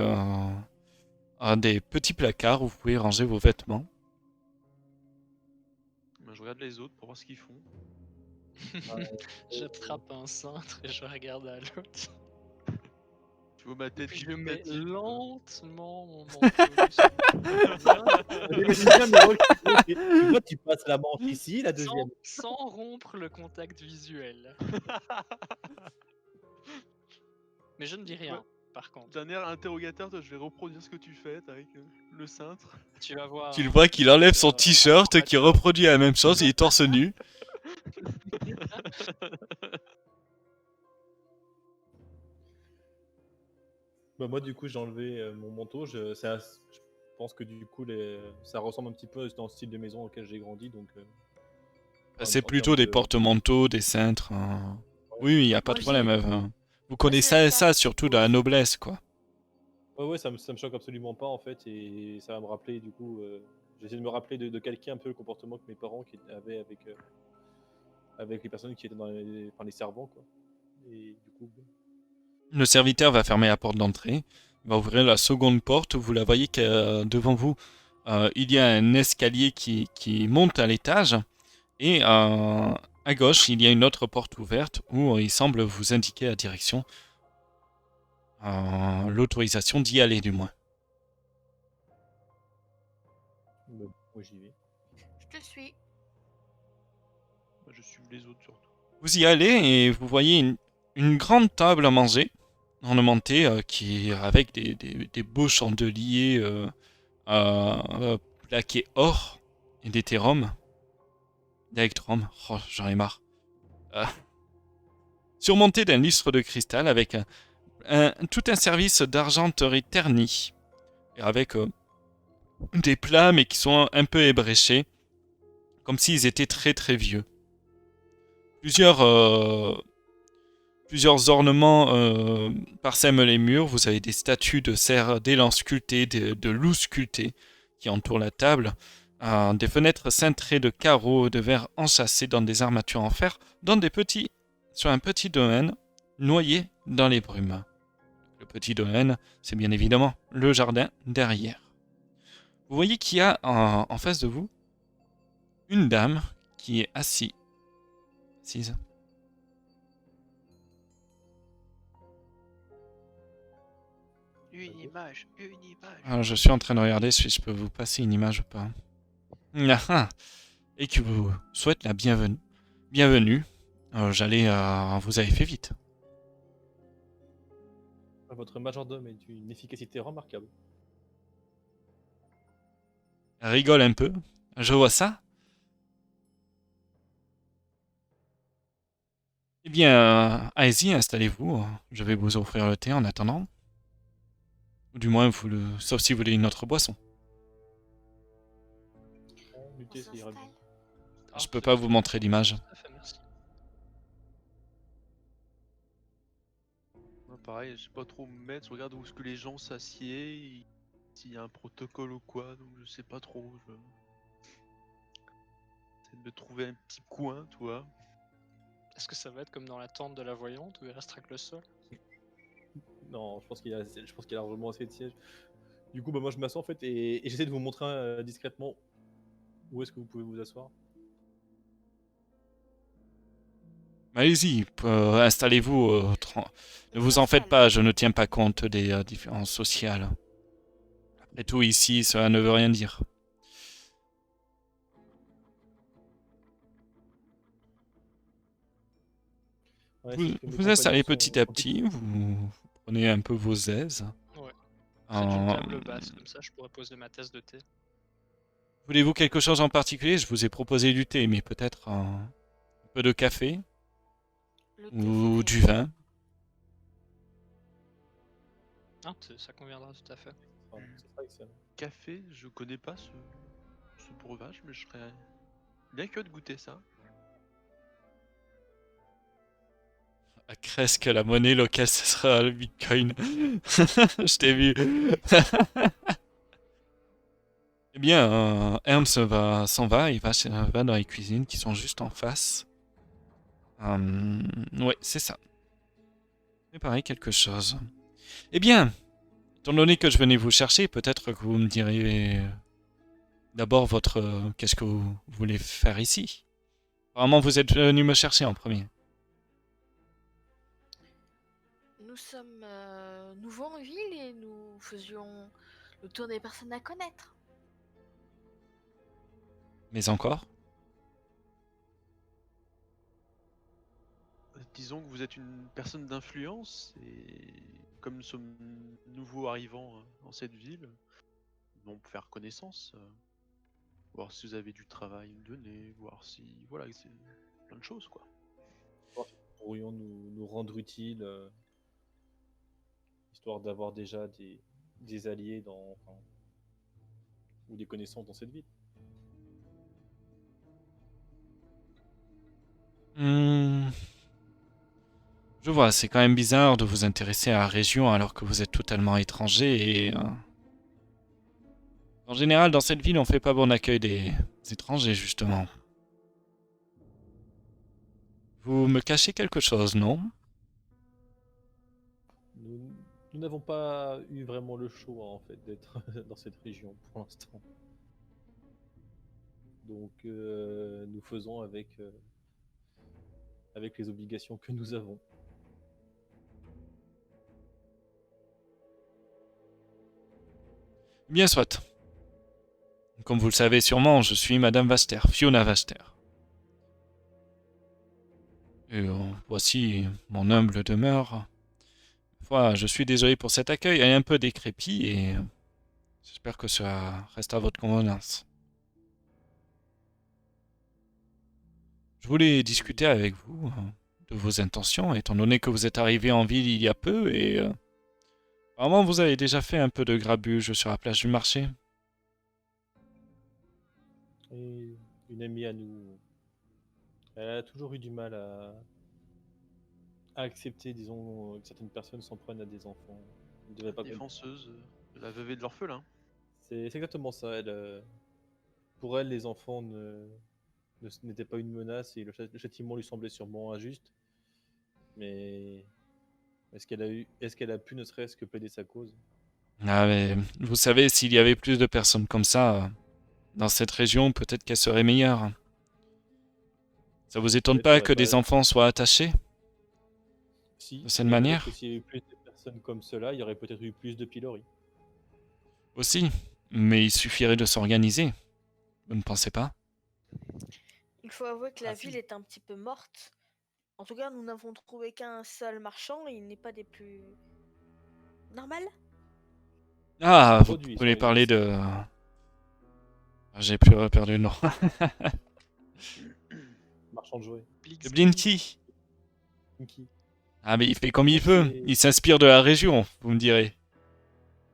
placards où vous pouvez ranger vos vêtements. Ben, je regarde les autres pour voir ce qu'ils font. J'attrape un cintre et je regarde à l'autre. Tu vois ma tête Puis qui je le mets patine, quoi. lentement mon manteau dessus. Tu vois, tu passes la manche ici, la deuxième. sans rompre le contact visuel. Mais je ne dis rien, par contre. D'un air interrogateur, toi, je vais reproduire ce que tu fais avec le cintre. Tu vas voir. Tu le vois qu'il enlève son t-shirt, ouais. qui reproduit la même chose, il est torse nu. Bah, moi, du coup, j'ai enlevé mon manteau. Je pense que du coup, ça ressemble un petit peu dans le style de maison auquel j'ai grandi. Donc, C'est en plutôt termes des de- porte-manteaux, des cintres. Oui, il n'y a pas de Moi, problème. j'ai- Vous Moi, connaissez c'est ça la surtout dans la pause. noblesse, quoi. Ouais, ça me choque absolument pas en fait. Et ça va me rappeler, du coup, j'essaie de me rappeler de calquer un peu le comportement que mes parents avaient avec les personnes qui étaient enfin, les servants, quoi. Et du coup, Le serviteur va fermer la porte d'entrée. Il va ouvrir la seconde porte. Vous la voyez que devant vous, il y a un escalier qui monte à l'étage. Et à gauche, il y a une autre porte ouverte où il semble vous indiquer la direction. L'autorisation d'y aller, du moins. bah, moi j'y vais. Je te suis. Bah, je suis les autres surtout. Vous y allez et vous voyez une grande table à manger, ornementée, avec des beaux chandeliers plaqués or et des thérums. D'électrum, oh, j'en ai marre. Surmonté d'un lustre de cristal avec tout un service d'argenterie ternie. Et avec des plats mais qui sont un peu ébréchés, comme s'ils étaient très très vieux. Plusieurs ornements parsèment les murs. Vous avez des statues de cerfs d'élan sculptés, de loups sculptés qui entourent la table. Des fenêtres cintrées de carreaux de verre enchâssés dans des armatures en fer, sur un petit domaine noyé dans les brumes. Le petit domaine, c'est bien évidemment le jardin derrière. Vous voyez qu'il y a en face de vous une dame qui est assise. Une image. Alors, je suis en train de regarder si je peux vous passer une image ou pas. Ah, ah. Et que vous souhaite la bienvenue. Bienvenue. Vous avez fait vite. Votre majordome est d'une efficacité remarquable. Elle rigole un peu. Je vois ça. Eh bien, allez-y, installez-vous. Je vais vous offrir le thé en attendant. Ou du moins, sauf si vous voulez une autre boisson. Du On thé, ça ira bien. s'installe. Je peux pas vous montrer l'image. Tout à fait, merci. Moi, pareil, je sais pas trop où me mettre. Je regarde où est-ce que les gens s'assiedent, s'il y a un protocole ou quoi. Donc je sais pas trop. Je essaie de me trouver un petit coin, tu vois. Est-ce que ça va être comme dans la tente de la voyante où il restera que le sol? Non, je pense qu'il y a largement assez de sièges. Du coup, bah, moi je m'assois en fait et j'essaie de vous montrer discrètement où est-ce que vous pouvez vous asseoir. Allez-y, installez-vous. Ne vous en faites pas, je ne tiens pas compte des différences sociales. Après tout, ici, cela ne veut rien dire. Ouais, Vous c'est que mes vous installez compagnons petit sont à petit, vous prenez un peu vos aises. Ouais. C'est une Euh, table basse, comme ça je pourrais poser ma tasse de thé. Voulez-vous quelque chose en particulier? Je vous ai proposé du thé, mais peut-être un peu de café Le thé, ou c'est du très vin. Ah, ça conviendra tout à fait. Ce sera excellent. Café, je connais pas ce breuvage, mais je serais bien curieux de goûter ça. À Cresque, la monnaie locale, ce sera le Bitcoin. Je t'ai vu. Eh bien, Ernst s'en va, va dans les cuisines qui sont juste en face. Ouais, c'est ça. Préparez quelque chose. Eh bien, étant donné que je venais vous chercher, peut-être que vous me direz d'abord qu'est-ce que vous voulez faire ici. Apparemment, vous êtes venu me chercher en premier. Nous sommes nouveaux en ville et nous faisions le tour des personnes à connaître. Mais encore? Disons que vous êtes une personne d'influence et comme nous sommes nouveaux arrivants dans cette ville, on peut faire connaissance, voir si vous avez du travail à me donner, voir si voilà, c'est plein de choses quoi. Voir si nous pourrions nous rendre utiles, histoire d'avoir déjà des alliés ou des connaissances dans cette ville. Hmm, Je vois, c'est quand même bizarre de vous intéresser à la région alors que vous êtes totalement étranger et... En général, dans cette ville, on fait pas bon accueil des étrangers, justement. Vous me cachez quelque chose, non? Nous nous n'avons pas eu vraiment le choix en fait d'être dans cette région pour l'instant. Donc nous faisons avec les obligations que nous avons. Bien soit. Comme vous le savez sûrement, je suis Madame Vaster, Fiona Vaster. Et voici mon humble demeure. Voilà, je suis désolé pour cet accueil, elle est un peu décrépit et j'espère que ça reste à votre convenance. Je voulais discuter avec vous de vos intentions, étant donné que vous êtes arrivé en ville il y a peu et apparemment vous avez déjà fait un peu de grabuge sur la plage du marché. Et une amie à nous, elle a toujours eu du mal à accepter, disons, que certaines personnes s'en prennent à des enfants. Elle ne devait pas comprendre. Défenseuse de la veuve et de l'orphelin. C'est exactement ça. Pour elle, les enfants n'étaient pas une menace et le châtiment lui semblait sûrement injuste. Mais est-ce qu'elle a pu ne serait-ce que plaider sa cause? Ah mais vous savez, s'il y avait plus de personnes comme ça dans cette région, peut-être qu'elle serait meilleure. Ça vous étonne Peut-être qu'il y pas aurait que des pas. enfants soient attachés Si, de cette mais manière? peut-être que s'il y avait eu plus de personnes comme cela, il y aurait peut-être eu plus de pilori. Aussi, mais il suffirait de s'organiser. Vous ne pensez pas? Il faut avouer que la Ah, ville si. est un petit peu morte. En tout cas, nous n'avons trouvé qu'un seul marchand et il n'est pas des plus... Normal? Ah, vous Produits sont voulez les parler difficiles. de... J'ai plus perdu le nom. Marchand de jouets. De Blinky. Kinky. Ah mais il fait comme il Donc veut. c'est. Il s'inspire de la région, vous me direz.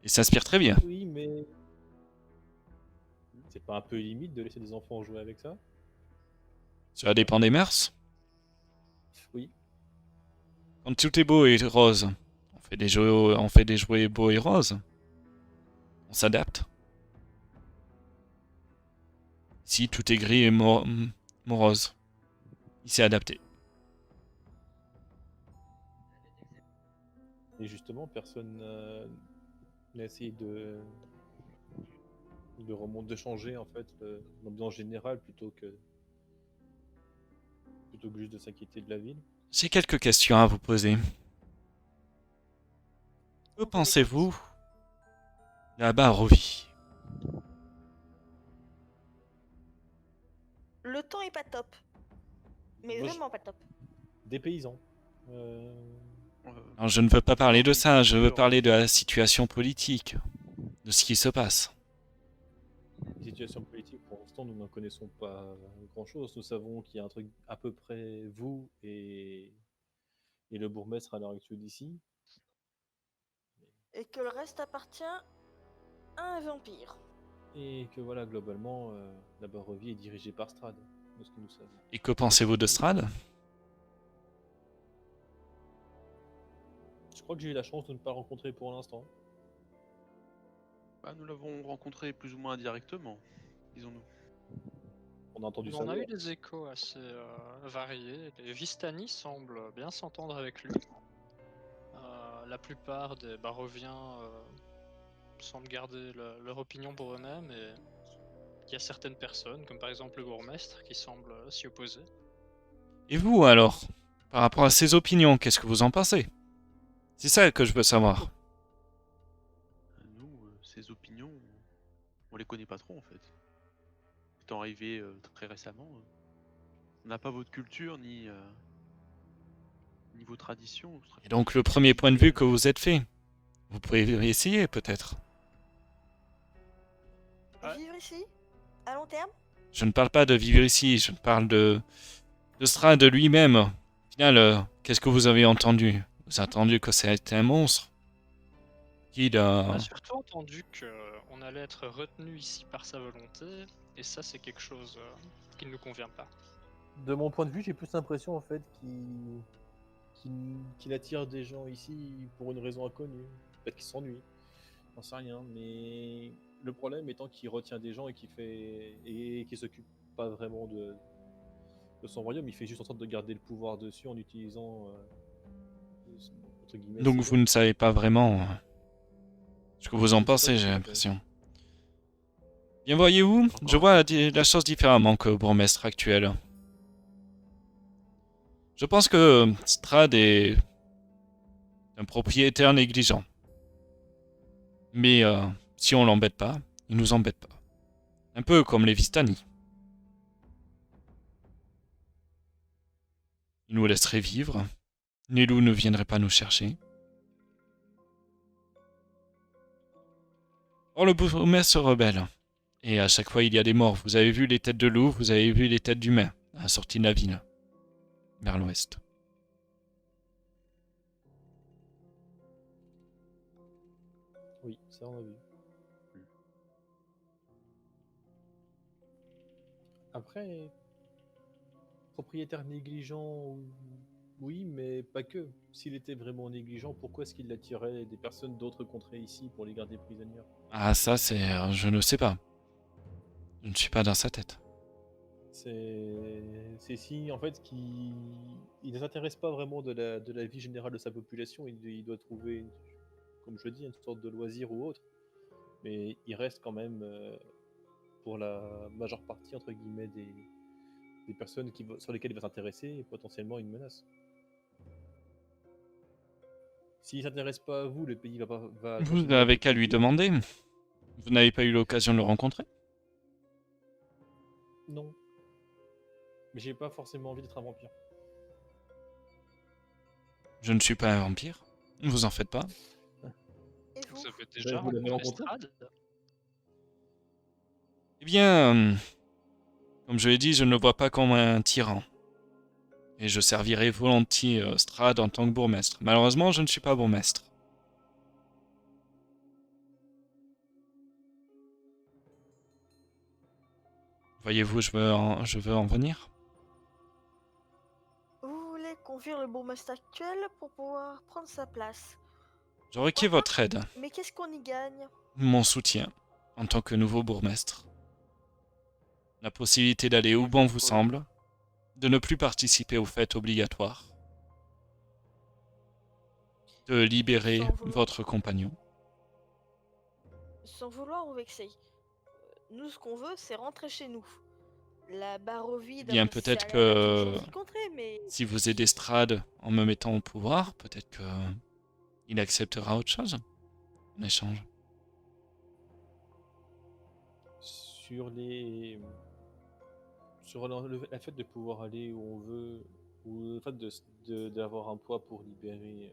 Il s'inspire très bien. Oui, mais c'est pas un peu limite de laisser des enfants jouer avec ça? Cela dépend des mœurs. Oui. Quand tout est beau et rose, on fait des jouets beaux et roses. On s'adapte. Si tout est gris et morose, il s'est adapté. Et justement, personne n'a essayé de changer en fait l'ambiance générale plutôt que juste de s'inquiéter de la ville. J'ai quelques questions à vous poser. Que On t'écoute. pensez-vous là-bas à Rovie? Le temps est pas top. Mais Moi, vraiment pas top. Des paysans. Euh, Alors, je ne veux pas parler de ça, je veux culture, parler de la situation politique, de ce qui se passe. Situation politique, pour l'instant, nous n'en connaissons pas grand-chose. Nous savons qu'il y a un truc à peu près vous et le bourgmestre à l'heure actuelle d'ici. Et que le reste appartient à un vampire. Et que voilà, globalement, la Barovie est dirigée par Strad, de ce que nous savons. Et que pensez-vous de Strad? Je crois que j'ai eu la chance de ne pas le rencontrer pour l'instant. Bah, nous l'avons rencontré plus ou moins indirectement, disons-nous. On a entendu On ça. a eu des échos assez variés. Les Vistani semblent bien s'entendre avec lui. La plupart des Baroviens semblent garder leur opinion pour eux-mêmes et il y a certaines personnes, comme par exemple le bourgmestre, qui semblent s'y opposer. Et vous alors? Par rapport à ces opinions, qu'est-ce que vous en pensez? C'est ça que je veux savoir. Nous, ces opinions, on les connaît pas trop en fait. Étant arrivé très récemment, on n'a pas votre culture ni vos traditions. Et donc le premier point de vue que vous êtes fait, vous pouvez essayer peut-être. Ouais. Vivre ici, à long terme. Je ne parle pas de vivre ici, je parle de Strad lui-même. Au final, qu'est-ce que vous avez entendu? Vous avez entendu que c'était un monstre? On a surtout entendu qu'on allait être retenu ici par sa volonté, et ça c'est quelque chose qui ne nous convient pas. De mon point de vue, j'ai plus l'impression en fait qu'il attire des gens ici pour une raison inconnue. Peut-être qu'il s'ennuie, j'en sais rien. Mais le problème étant qu'il retient des gens et qu'il s'occupe pas vraiment de son royaume, il fait juste en sorte de garder le pouvoir dessus en utilisant entre guillemets. Donc vous ne savez pas vraiment ce que vous en Je sais pas pensez, du j'ai tout, l'impression. Bien voyez-vous, je vois la chose différemment que le bourgmestre actuel. Je pense que Strad est un propriétaire négligent. Mais si on l'embête pas, il nous embête pas. Un peu comme les Vistani. Il nous laisserait vivre. Les loups ne viendraient pas nous chercher. Or le bourgmestre se rebelle. Et à chaque fois il y a des morts. Vous avez vu les têtes de loups, vous avez vu les têtes d'humains à la sortie de la ville. Vers l'ouest. Oui, ça on a vu. Après, propriétaire négligent, oui, mais pas que. S'il était vraiment négligent, pourquoi est-ce qu'il attirait des personnes d'autres contrées ici pour les garder prisonnières? Ah ça c'est... je ne sais pas. Je ne suis pas dans sa tête. C'est si en fait il ne s'intéresse pas vraiment de la vie générale de sa population, il doit trouver, comme je dis, une sorte de loisir ou autre, mais il reste quand même pour la majeure partie entre guillemets des personnes sur lesquelles il va s'intéresser et potentiellement une menace. S'il s'intéresse pas à vous, le pays va Vous continuer à n'avez qu'à développer. lui demander. Vous n'avez pas eu l'occasion de le rencontrer? Non, mais j'ai pas forcément envie d'être un vampire. Je ne suis pas un vampire. Ne vous en faites pas. Et vous Vous avez déjà vous l'avez rencontré rencontré? Strad? Eh bien, comme je l'ai dit, je ne le vois pas comme un tyran. Et je servirai volontiers Strad en tant que bourgmestre. Malheureusement, je ne suis pas bourgmestre. Voyez-vous, je veux en venir. Vous voulez conduire le bourgmestre actuel pour pouvoir prendre sa place. Je requiers votre aide, Mais qu'est-ce qu'on y gagne? mon soutien, en tant que nouveau bourgmestre. La possibilité d'aller où bon vous semble, de ne plus participer aux fêtes obligatoires, de libérer Sans vouloir- votre compagnon. Sans vouloir vous vexer. Nous, ce qu'on veut, c'est rentrer chez nous. La Barovie, Bien, d'après peut-être ça a l'air d'être que- une jolie contrée, mais Si vous aidez Strad en me mettant au pouvoir, peut-être que il acceptera autre chose en échange. Sur la fait de pouvoir aller où on veut, Ou le fait d'avoir un poids pour libérer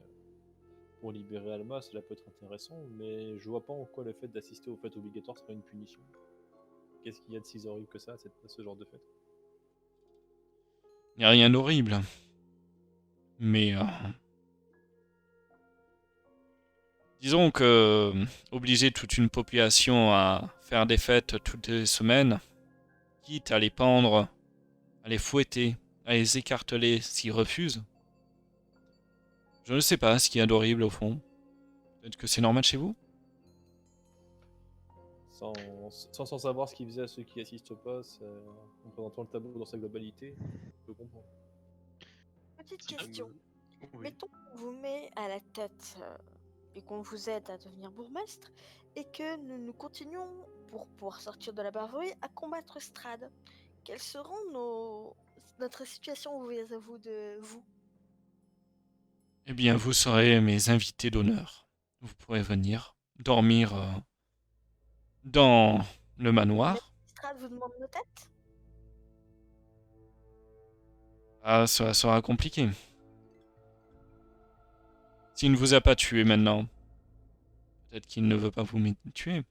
Alma, cela peut être intéressant, mais je vois pas en quoi le fait d'assister aux fêtes obligatoires serait une punition. Qu'est-ce qu'il y a de si horrible que ça, ce genre de fête? Il n'y a rien d'horrible. Mais disons que obliger toute une population à faire des fêtes toutes les semaines, quitte à les pendre, à les fouetter, à les écarteler s'ils refusent, je ne sais pas ce qu'il y a d'horrible au fond. Peut-être que c'est normal chez vous? Sans savoir ce qu'ils faisaient à ceux qui assistent pas, en présentant le tableau dans sa globalité, je peux comprendre. Petite Si tu question. me- Oui. Mettons qu'on vous met à la tête et qu'on vous aide à devenir bourgmestre et que nous continuons, pour pouvoir sortir de la barbouille, à combattre Strad. Quelles seront notre situation vis-à-vis de vous? Eh bien, vous serez mes invités d'honneur. Vous pourrez venir dormir dans le manoir. Strad vous demande nos têtes? Ah, ça sera compliqué. S'il ne vous a pas tué maintenant, peut-être qu'il ne veut pas vous tuer.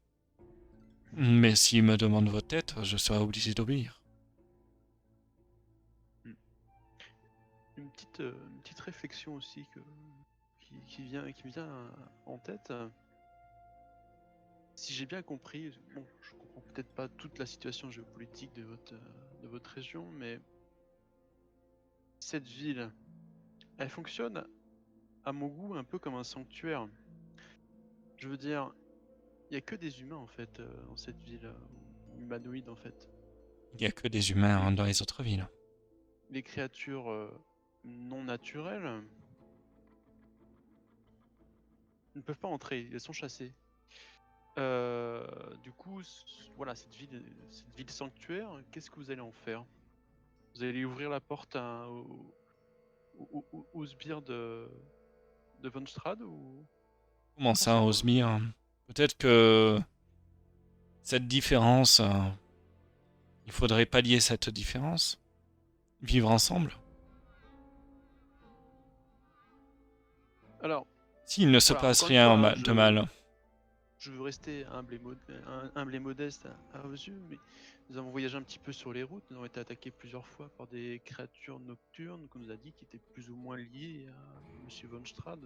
Mais s'il me demande votre tête, je serai obligé d'obéir. Une petite réflexion aussi qui me vient en tête. Si j'ai bien compris, bon, je comprends peut-être pas toute la situation géopolitique de votre région, mais cette ville, elle fonctionne à mon goût un peu comme un sanctuaire. Je veux dire, il y a que des humains en fait dans cette ville, humanoïde en fait. Il n'y a que des humains dans les autres villes. Les créatures non naturelles ne peuvent pas entrer, elles sont chassées. Du coup, voilà, cette ville sanctuaire, qu'est-ce que vous allez en faire? Vous allez ouvrir la porte au sbire de Von Strad ou Comment ça, pensez quoi? Osmir? Peut-être que cette différence, il faudrait pallier cette différence. Vivre ensemble. Alors, S'il ne se voilà, passe encore une rien fois, hein, de mal. je veux rester humble et modeste à vos yeux, mais nous avons voyagé un petit peu sur les routes, nous avons été attaqués plusieurs fois par des créatures nocturnes qu'on nous a dit qui étaient plus ou moins liées à Monsieur Von Strad.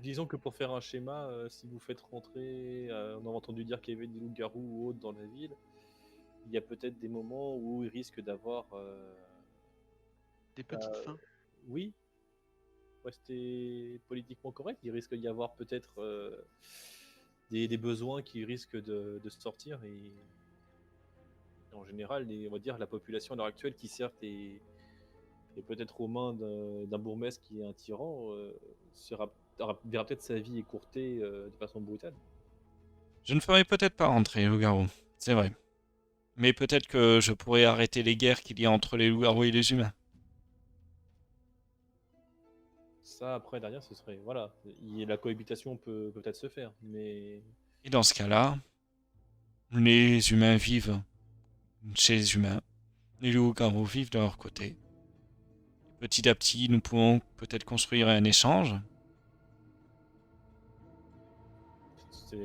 Disons que pour faire un schéma, si vous faites rentrer, on a entendu dire qu'il y avait des loups-garous ou autres dans la ville, il y a peut-être des moments où il risque d'avoir... Des petites fins. oui, rester politiquement correct, il risque d'y avoir peut-être des besoins qui risquent de sortir et en général, on va dire la population à l'heure actuelle qui certes est peut-être aux mains d'un bourgmestre qui est un tyran, verra peut-être sa vie écourtée de façon brutale. Je ne ferai peut-être pas rentrer loup-garou, c'est vrai. Mais peut-être que je pourrais arrêter les guerres qu'il y a entre les loups-garous et les humains. Ça, après, derrière, ce serait... Voilà, la cohabitation peut peut-être se faire, mais... Et dans ce cas-là, les humains vivent chez les humains. Les loups-garous vivent de leur côté. Petit à petit, nous pouvons peut-être construire un échange. Ce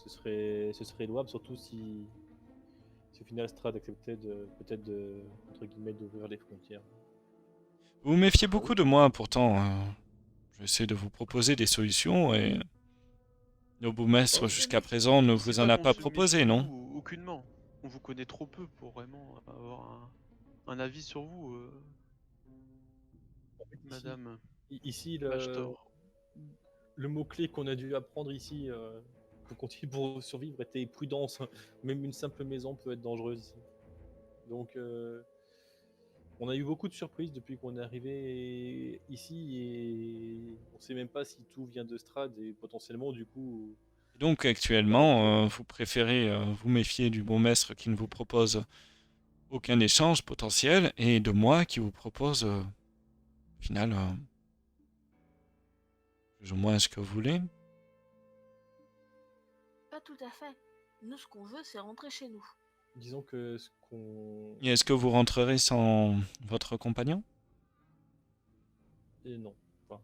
serait louable, surtout si au final Strad acceptait peut-être entre guillemets d'ouvrir les frontières. Vous vous méfiez beaucoup de moi, pourtant. J'essaie de vous proposer des solutions et le bourgmestre jusqu'à présent ne vous en a pas proposé, non? Aucunement. On vous connaît trop peu pour vraiment avoir un avis sur vous, madame. Ici, Bashtor. le mot-clé qu'on a dû apprendre ici pour survivre était prudence. Même une simple maison peut être dangereuse ici. Donc, on a eu beaucoup de surprises depuis qu'on est arrivé ici et on sait même pas si tout vient de Strad et potentiellement, du coup. Donc actuellement, vous préférez vous méfier du bourgmestre qui ne vous propose aucun échange potentiel et de moi qui vous propose, au final, plus ou moins ce que vous voulez. Pas tout à fait. Nous, ce qu'on veut, c'est rentrer chez nous. disons que ce qu'on... Et est-ce que vous rentrerez sans votre compagnon? Non, enfin,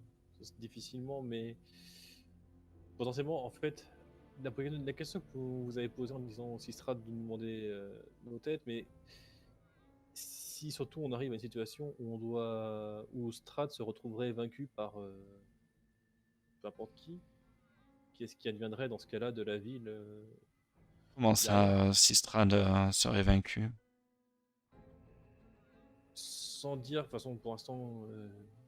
difficilement, mais potentiellement, en fait, la question que vous avez posée en disant si Strad nous demandait nos têtes, mais si surtout on arrive à une situation où où Strad se retrouverait vaincu par peu importe qui, qu'est-ce qui adviendrait dans ce cas-là de la ville Comment derrière? ça, Sistrad serait vaincu? Sans dire, de toute façon, pour l'instant,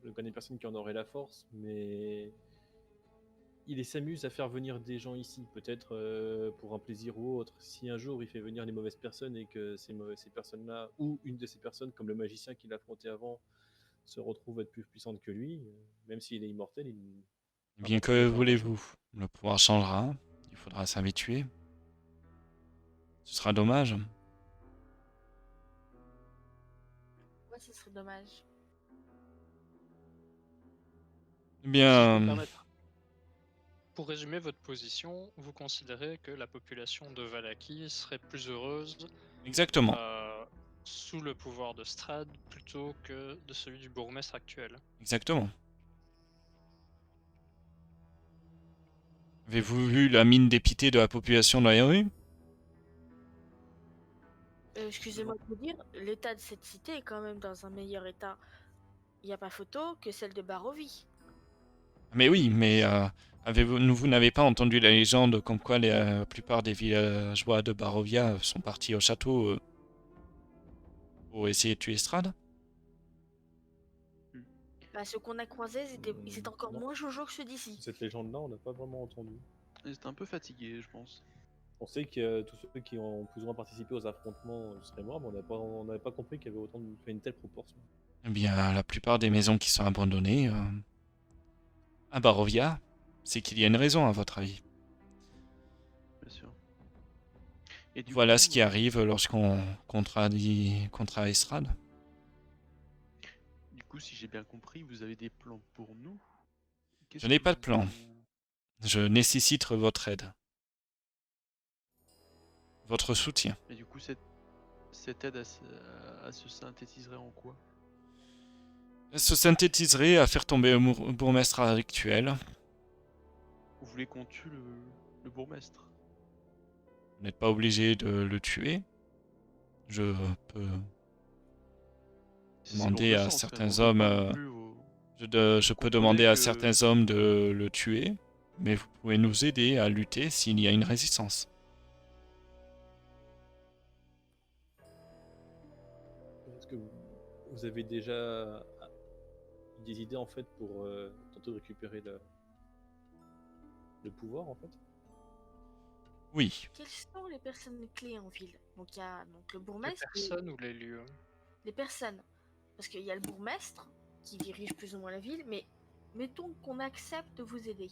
je ne connais personne qui en aurait la force, mais il s'amuse à faire venir des gens ici, peut-être pour un plaisir ou autre. Si un jour il fait venir les mauvaises personnes et que ces personnes-là, ou une de ces personnes, comme le magicien qu'il a affronté avant, se retrouve être plus puissante que lui, même s'il est immortel, il Eh va bien, pas que tomber par grand voulez-vous? chose. Le pouvoir changera. Il faudra s'habituer. Ce sera dommage. Ouais, ce serait dommage. Eh Si je peux me bien, permettre. Pour résumer votre position, vous considérez que la population de Vallaki serait plus heureuse exactement. sous le pouvoir de Strad plutôt que de celui du bourgmestre actuel. Exactement. Avez-vous vu la mine dépitée de la population de la rue? Excusez-moi de vous dire, l'état de cette cité est quand même dans un meilleur état. Il n'y a pas photo que celle de Barovie. Mais oui, mais vous n'avez pas entendu la légende comme quoi la plupart des villageois de Barovia sont partis au château pour essayer de tuer Strad? Bah, ceux qu'on a croisés, ils étaient encore Non. moins jojo que ceux d'ici. Cette légende-là, on n'a pas vraiment entendu. Ils étaient un peu fatigués, je pense. On sait que tous ceux qui ont plus ou moins participé aux affrontements seraient morts, mais on n'avait pas compris qu'il y avait une telle proportion. Eh bien, la plupart des maisons qui sont abandonnées à Barovia, c'est qu'il y a une raison, à votre avis. Bien sûr. Et du Voilà coup, ce qui arrive lorsqu'on contrarie Strad. Du coup, si j'ai bien compris, vous avez des plans pour nous? Je n'ai pas de plan. Je nécessite votre aide. Votre soutien. Et du coup, cette aide, elle se synthétiserait en quoi? Elle se synthétiserait à faire tomber le bourgmestre actuel. Vous voulez qu'on tue le bourgmestre? Vous n'êtes pas obligé de le tuer. Je peux C'est demander lourd de à sens, quand même. certains On demande hommes. pas non plus Je peux comprenez demander à que- certains hommes de le tuer, mais vous pouvez nous aider à lutter s'il y a une résistance. Est-ce que vous avez déjà des idées en fait pour tenter de récupérer le pouvoir en fait? Oui, Quelles sont les personnes clés en ville? Donc il y a donc le Les bourgmestre et personnes ou les lieux? les personnes. Parce qu'il y a le bourgmestre qui dirige plus ou moins la ville, mais mettons qu'on accepte de vous aider.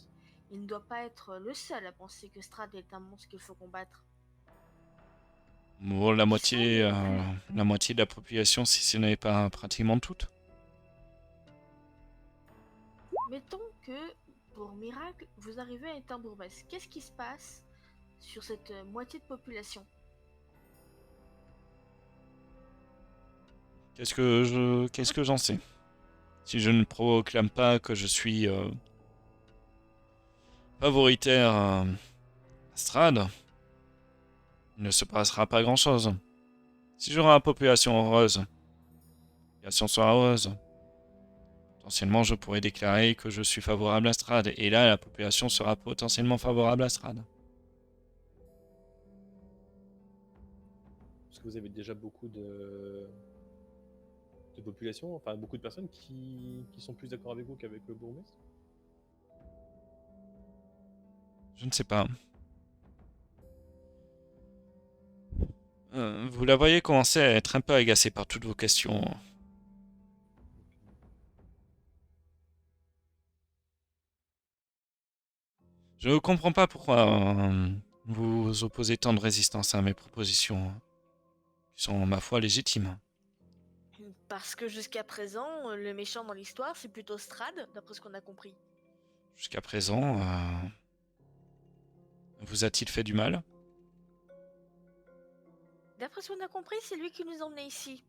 Il ne doit pas être le seul à penser que Strad est un monstre qu'il faut combattre. bon, la moitié de la population, si ce n'est pas pratiquement toute. Mettons que, pour miracle, vous arrivez à être un bourgmestre. Qu'est-ce qui se passe sur cette moitié de population? Qu'est-ce que j'en sais? Si je ne proclame pas que je suis favoritaire à Strad, il ne se passera pas grand-chose. Si j'aurai la population heureuse, la population sera heureuse. Potentiellement, je pourrais déclarer que je suis favorable à Strad, et là, la population sera potentiellement favorable à Strad. Parce que vous avez déjà beaucoup de population, enfin beaucoup de personnes qui sont plus d'accord avec vous qu'avec le bourgmestre. Je ne sais pas. Vous la voyez commencer à être un peu agacée par toutes vos questions. Je ne comprends pas pourquoi vous opposez tant de résistance à mes propositions, qui sont, ma foi, légitimes. Parce que jusqu'à présent, le méchant dans l'histoire, c'est plutôt Strad, d'après ce qu'on a compris. Jusqu'à présent, vous a-t-il fait du mal? D'après ce qu'on a compris, c'est lui qui nous a emmenés ici.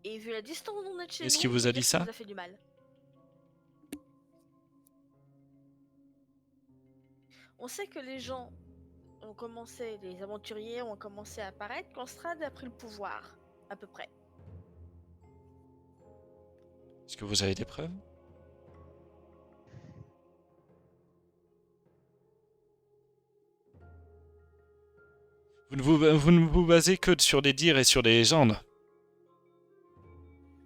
Et vu la distance où on est de chez nous, Est-ce qu'il vous a on peut dit dire ça? qu'il nous a fait du mal. On sait que les gens ont commencé, les aventuriers ont commencé à apparaître quand Strahd a pris le pouvoir, à peu près. Est-ce que vous avez des preuves? Vous ne vous basez que sur des dires et sur des légendes.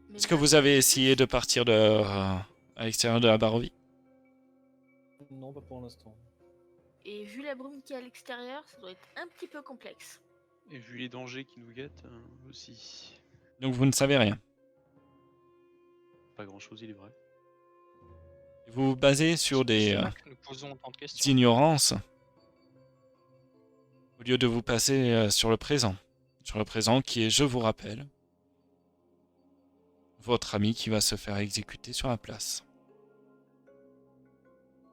Mais Est-ce que là, vous avez essayé de partir à l'extérieur de la Barovie? Non, pas pour l'instant. Et vu la brume qui est à l'extérieur, ça doit être un petit peu complexe. Et vu les dangers qui nous guettent aussi. Donc vous ne savez rien. Pas grand chose, il est vrai. Vous vous basez sur des C'est là que nous posons tant de questions. ignorances au lieu de vous passer sur le présent. Sur le présent qui est, je vous rappelle, votre ami qui va se faire exécuter sur la place.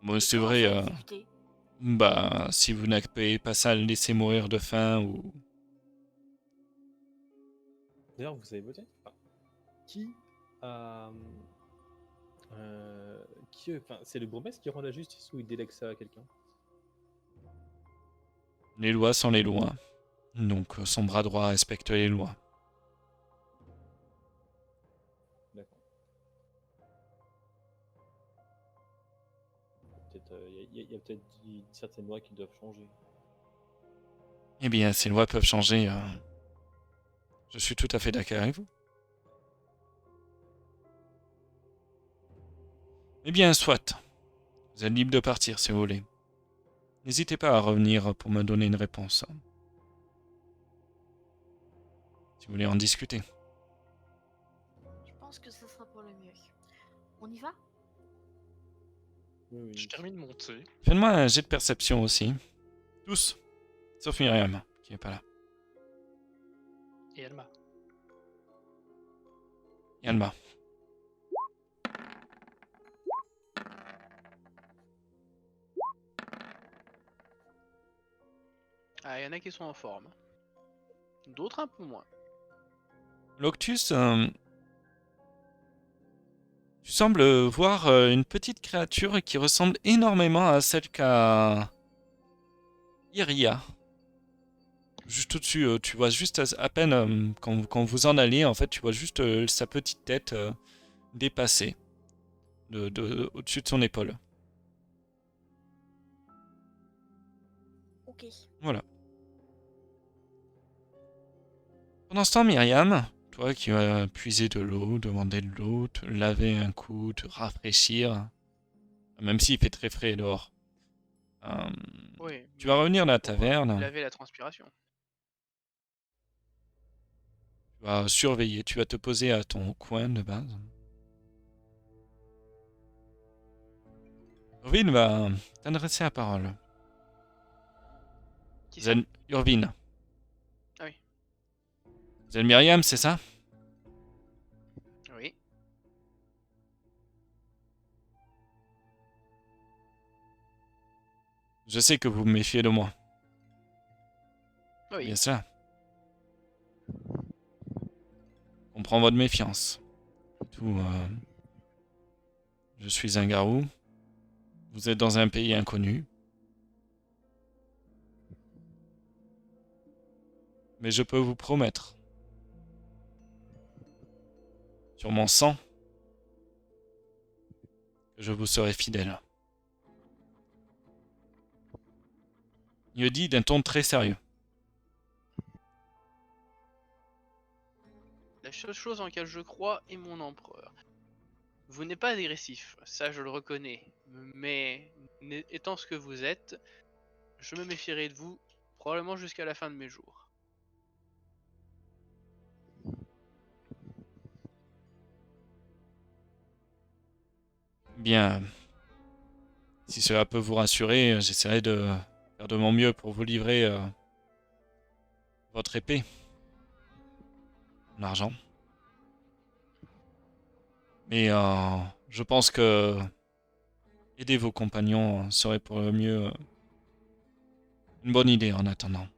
Bon, c'est Comment vrai, ça, exécuter bah, si vous n'avez pas ça à le laisser mourir de faim ou... D'ailleurs, vous savez voter? Qui a. Enfin, c'est le bourgmestre qui rend la justice ou il délègue ça à quelqu'un? Les lois sont les lois. Donc son bras droit respecte les lois. D'accord. Il y a peut-être certaines lois qui doivent changer. Eh bien, ces lois peuvent changer. Je suis tout à fait d'accord avec vous. Eh bien, soit. Vous êtes libre de partir si vous voulez. N'hésitez pas à revenir pour me donner une réponse. Si vous voulez en discuter. Je pense que ce sera pour le mieux. On y va? Oui, Je termine mon thé. Faites-moi un jet de perception aussi. Tous. Sauf Myriam, qui n'est pas là. Et Alma. Et Alma. Ah, il y en a qui sont en forme. D'autres un peu moins. Loctus, tu sembles voir une petite créature qui ressemble énormément à celle qu'a Iria. Juste au-dessus, tu vois juste à peine quand vous en allez, en fait, tu vois juste sa petite tête dépassée au-dessus de son épaule. Ok. Voilà. Pendant ce temps, Myriam, toi qui vas puiser de l'eau, demander de l'eau, te laver un coup, te rafraîchir, même s'il fait très frais dehors, Oui. tu vas revenir à la Pour taverne, laver la transpiration. tu vas surveiller, tu vas te poser à ton coin de base. Irvine va t'adresser la parole. Qui Vous ça? êtes Irvine. Ah oui. Vous êtes Myriam, c'est ça? Oui. Je sais que vous me méfiez de moi. Oui. Bien ça. Je comprends votre méfiance. Tout, je suis un garou. Vous êtes dans un pays inconnu. Mais je peux vous promettre, sur mon sang, que je vous serai fidèle. Il le dit d'un ton très sérieux. La seule chose en laquelle je crois est mon empereur. Vous n'êtes pas agressif, ça je le reconnais. Mais étant ce que vous êtes, je me méfierai de vous probablement jusqu'à la fin de mes jours. Bien, si cela peut vous rassurer, j'essaierai de faire de mon mieux pour vous livrer votre épée. Mon argent. Mais je pense que aider vos compagnons serait pour le mieux une bonne idée en attendant.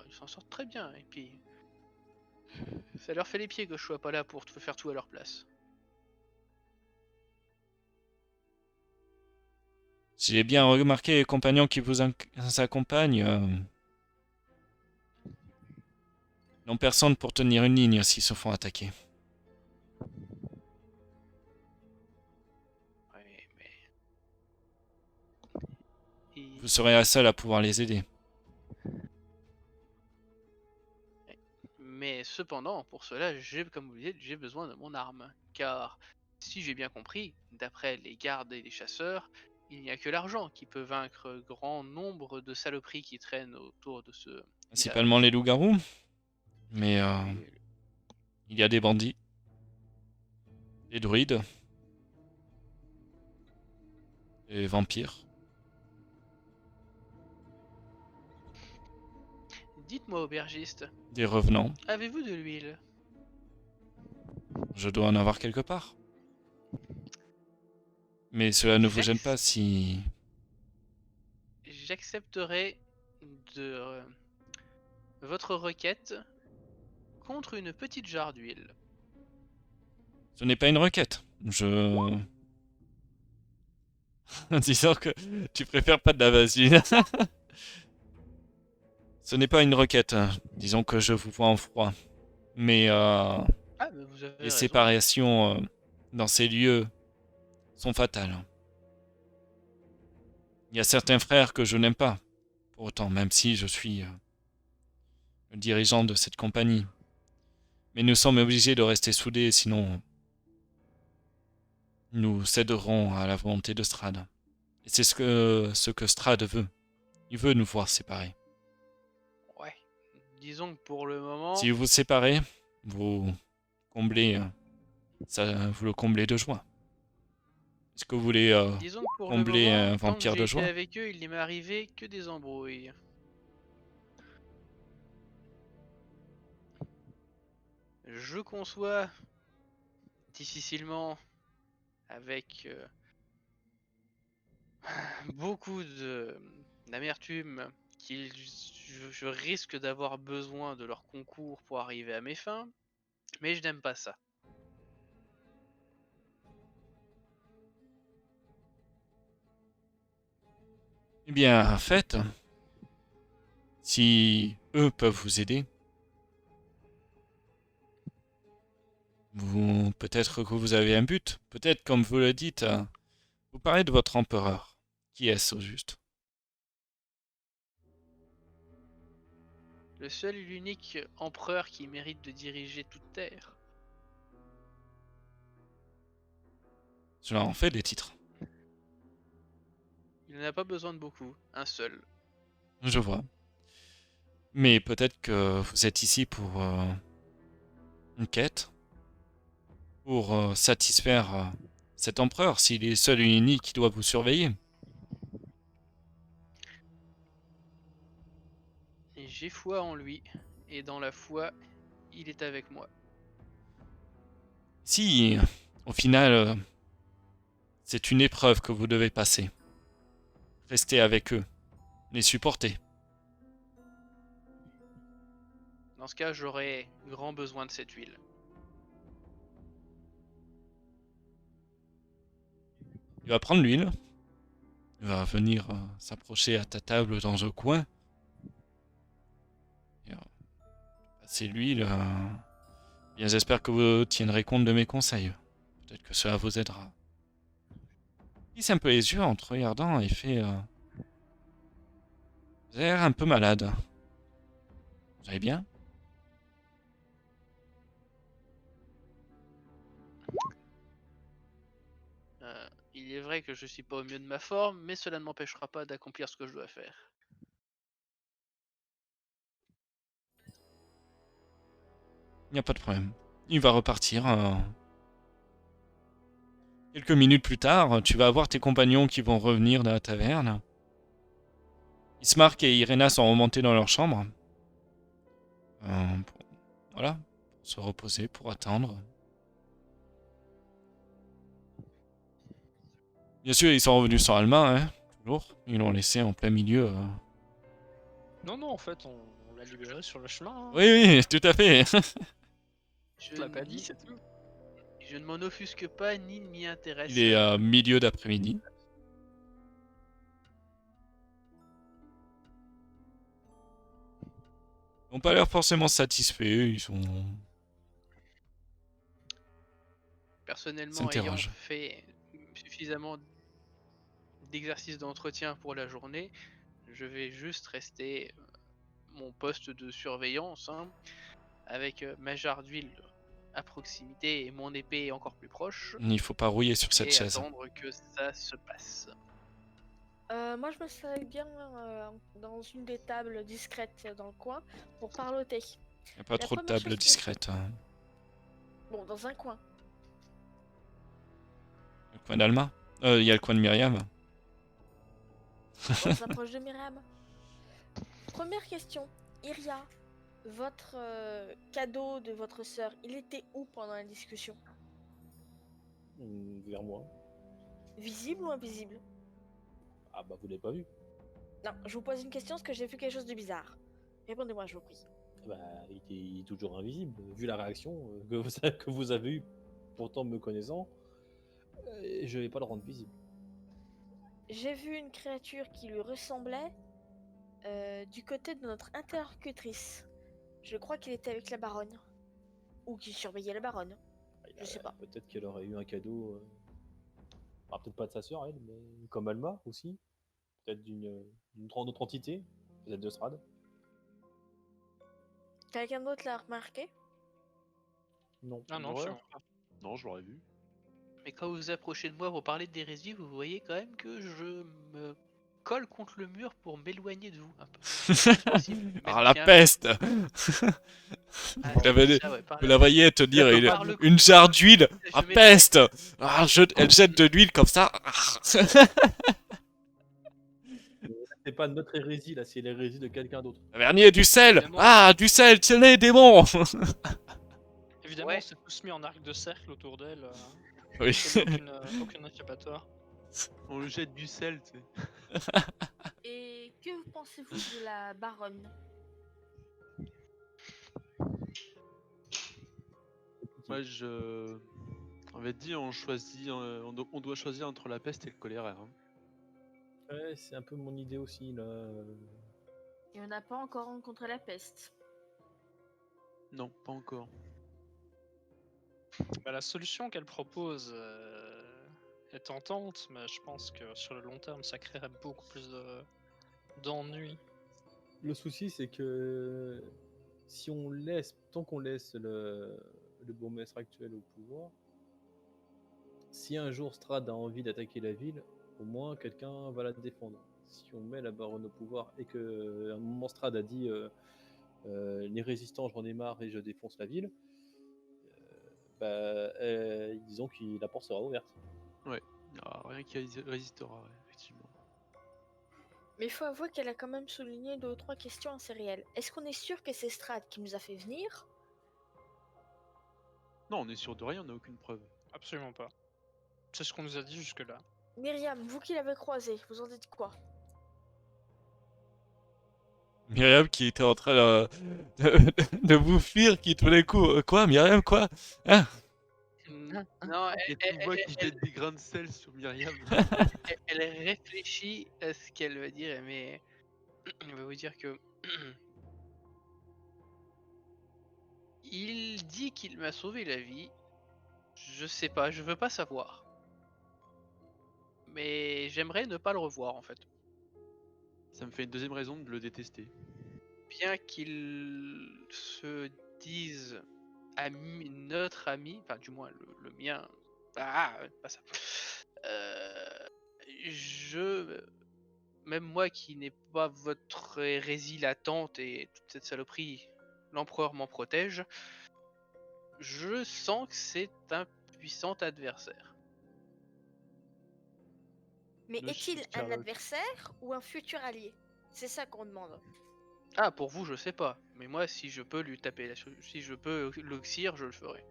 ils s'en sortent très bien. Et puis, ça leur fait les pieds que je sois pas là pour faire tout à leur place. Si j'ai bien remarqué, les compagnons qui vous accompagnent n'ont personne pour tenir une ligne s'ils se font attaquer. Ouais, mais... Et- Vous serez la seule à pouvoir les aider. Mais cependant, pour cela, comme vous le dites, j'ai besoin de mon arme. Car, si j'ai bien compris, d'après les gardes et les chasseurs, il n'y a que l'argent qui peut vaincre grand nombre de saloperies qui traînent autour de ce Principalement village. les loups-garous, mais Et il y a des bandits, des druides, des vampires, dites-moi, aubergiste, des revenants. avez-vous de l'huile? Je dois en avoir quelque part. Mais cela ne vous gêne J'ac- pas si... J'accepterai de votre requête contre une petite jarre d'huile. Ce n'est pas une requête. Je... Disons que tu préfères pas de la vaseline. Ce n'est pas une requête. Disons que je vous vois en froid. Mais Ah, mais vous avez les raison. séparations dans ces lieux sont fatales. Il y a certains frères que je n'aime pas. Pour autant, même si je suis le dirigeant de cette compagnie. Mais nous sommes obligés de rester soudés, sinon nous céderons à la volonté de Strahd. Et c'est ce que Strahd veut. Il veut nous voir séparés. Ouais. Disons que pour le moment, Si vous vous séparez, vous comblez vous le comblez de joie. Est-ce que vous voulez disons que pour le combler moment, un tant que vampire j'ai de été joie? avec eux, il ne m'est arrivé que des embrouilles. Je conçois difficilement avec beaucoup d'amertume je risque d'avoir besoin de leur concours pour arriver à mes fins, mais je n'aime pas ça. Eh bien, faites. Si eux peuvent vous aider, peut-être que vous avez un but. Peut-être, comme vous le dites, vous parlez de votre empereur. Qui est-ce au juste? Le seul et l'unique empereur qui mérite de diriger toute terre. Cela en fait des titres. Il n'a pas besoin de beaucoup, un seul. Je vois. Mais peut-être que vous êtes ici pour une quête, pour satisfaire cet empereur, s'il est seul et unique qui doit vous surveiller. Et j'ai foi en lui, et dans la foi, il est avec moi. Si, au final, c'est une épreuve que vous devez passer. Restez avec eux, les supporter. Dans ce cas, j'aurai grand besoin de cette huile. Il va prendre l'huile. Il va venir s'approcher à ta table dans un coin. Et, passer l'huile. Bien, j'espère que vous tiendrez compte de mes conseils. Peut-être que cela vous aidera. Il plisse un peu les yeux en te regardant et fait... Vous avez l'air un peu malade. Vous allez bien? Il est vrai que je suis pas au mieux de ma forme, mais cela ne m'empêchera pas d'accomplir ce que je dois faire. Il n'y a pas de problème. Il va repartir. Quelques minutes plus tard, tu vas avoir tes compagnons qui vont revenir de la taverne. Ismark et Irena sont remontés dans leur chambre. Voilà, pour se reposer, pour attendre. Bien sûr, ils sont revenus sans Alma, hein, toujours. Ils l'ont laissé en plein milieu Non, en fait, on l'a libéré sur le chemin. Hein. Oui, tout à fait. Je, Je l'ai pas dit, ni- c'est tout. je ne m'en offusque pas ni ne m'y intéresse. Il est à milieu d'après-midi. Ils n'ont pas l'air forcément satisfaits. Ils sont... Personnellement, ayant s'interrogent. fait suffisamment d'exercices d'entretien pour la journée, je vais juste rester mon poste de surveillance, hein, avec ma jarre d'huile à proximité et mon épée encore plus proche, Il faut pas rouiller sur cette et chaise. attendre que ça se passe. Moi, je me serais bien dans une des tables discrètes dans le coin pour parloter. Il n'y a pas trop de première chose tables que- discrètes. Hein. Bon, dans un coin. Le coin d'Alma. Il y a le coin de Myriam. On s'approche de Myriam. Première question. Iria, votre cadeau de votre sœur, il était où pendant la discussion? Vers moi. Visible ou invisible? Ah bah vous l'avez pas vu. Non, je vous pose une question parce que j'ai vu quelque chose de bizarre. Répondez-moi, je vous prie. Bah il est toujours invisible. Vu la réaction que vous avez eue, pourtant me connaissant, je vais pas le rendre visible. J'ai vu une créature qui lui ressemblait du côté de notre interlocutrice. Je crois qu'il était avec la baronne. Ou qu'il surveillait la baronne. Je sais pas. Peut-être qu'elle aurait eu un cadeau. Alors, peut-être pas de sa sœur, elle, mais comme Alma aussi. Peut-être d'une autre entité. Peut-être de Strad. Quelqu'un d'autre l'a remarqué? Non. Ah non, Ouais. sûrement pas. Non, je l'aurais vu. Mais quand vous vous approchez de moi pour parler d'hérésie, vous voyez quand même que je me colle contre le mur pour m'éloigner de vous un peu. Ah, la peste. Ah, Vous l'avez- ça, ouais, par Vous la- la voyez te dire par le une coup, jarre d'huile. je Ah, mets- peste. Ah, elle jette de l'huile comme ça. C'est pas notre hérésie là, c'est l'hérésie de quelqu'un d'autre. Vernier, du sel. Évidemment. Ah, du sel. Tenez, démon. Évidemment, Ouais. on s'est tous mis en arc de cercle autour d'elle. Oui. Aucun échappatoire. On le jette du sel, tu sais. Et que pensez-vous de la baronne? Moi, on va dire, on doit choisir entre la peste et le choléra. Hein. Ouais, c'est un peu mon idée aussi là. Et on n'a pas encore rencontré la peste. Non, pas encore. Bah, la solution qu'elle propose est tentante, mais je pense que sur le long terme, ça créerait beaucoup plus d'ennuis. Le souci c'est que si on laisse, tant qu'on laisse le bourgmestre actuel au pouvoir, si un jour Strad a envie d'attaquer la ville, au moins quelqu'un va la défendre. Si on met la baronne au pouvoir et que à un moment Strad a dit les résistants j'en ai marre et je défonce la ville, disons que la porte sera ouverte. Il n'y aura rien qui résistera, ouais, effectivement. Mais il faut avouer qu'elle a quand même souligné 2 ou 3 questions assez réelles. Est-ce qu'on est sûr que c'est Strad qui nous a fait venir? Non, on est sûr de rien, on n'a aucune preuve. Absolument pas. C'est ce qu'on nous a dit jusque-là. Myriam, vous qui l'avez croisé, vous en dites quoi? Myriam qui était en train de vous fuir, qui tout d'un coup. Quoi, Myriam, quoi? Hein? Non, Et tu vois qu'il jette des grains de sel sur Myriam. elle réfléchit à ce qu'elle va dire, mais elle va vous dire que il dit qu'il m'a sauvé la vie. Je sais pas, je veux pas savoir. Mais j'aimerais ne pas le revoir en fait. Ça me fait une deuxième raison de le détester. Bien qu'il se dise ami, notre ami, enfin du moins le mien. Ah, pas ça. Même moi qui n'ai pas votre hérésie latente et toute cette saloperie, l'empereur m'en protège. Je sens que c'est un puissant adversaire. Mais Le est-il un Scarlet. adversaire ou un futur allié? C'est ça qu'on demande. Ah, pour vous, je sais pas. Mais moi, si je peux lui taper, si je peux l'oxyre, je le ferai.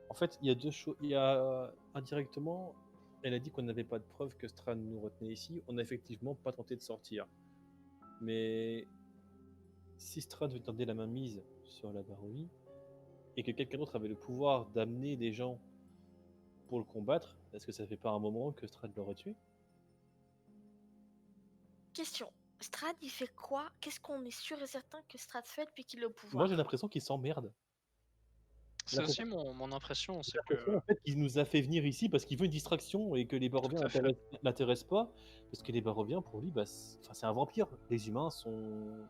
En fait, il y a deux choses. Il y a indirectement, elle a dit qu'on n'avait pas de preuve que Strad nous retenait ici. On n'a effectivement pas tenté de sortir. Mais si Strad veut garder la main mise sur la Barovie, et que quelqu'un d'autre avait le pouvoir d'amener des gens pour le combattre, est-ce que ça fait pas un moment que Strad l'aurait tué? Question. Strad, il fait quoi? Qu'est-ce qu'on est sûr et certain que Strad fait depuis qu'il a le Moi, pouvoir? j'ai l'impression qu'il s'emmerde. C'est aussi mon impression, J'ai c'est l'impression que en fait, qu'il nous a fait venir ici parce qu'il veut une distraction et que les Baroviens tout à fait. l'intéressent pas. Parce que les Baroviens, pour lui, c'est un vampire. Les humains sont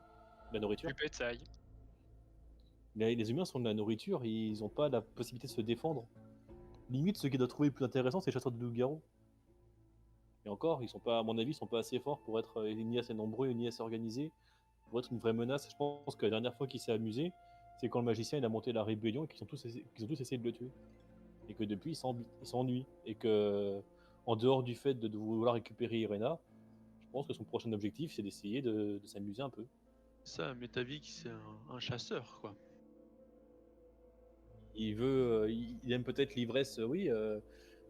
la nourriture. du bétail. Les humains sont de la nourriture et ils n'ont pas la possibilité de se défendre. Limite, ce qu'il doit trouver le plus intéressant, c'est les chasseurs de loups-garous. Et encore, ils sont pas, à mon avis, ils sont pas assez forts pour être ni assez nombreux, ni assez organisés, pour être une vraie menace. Je pense que la dernière fois qu'il s'est amusé, c'est quand le magicien il a monté la rébellion et qu'ils ont tous essayé de le tuer. Et que depuis, il s'ennuie. Et que, en dehors du fait de vouloir récupérer Irena, je pense que son prochain objectif, c'est d'essayer de s'amuser un peu. Ça, Métavik, c'est un chasseur, quoi. Il aime peut-être l'ivresse, oui,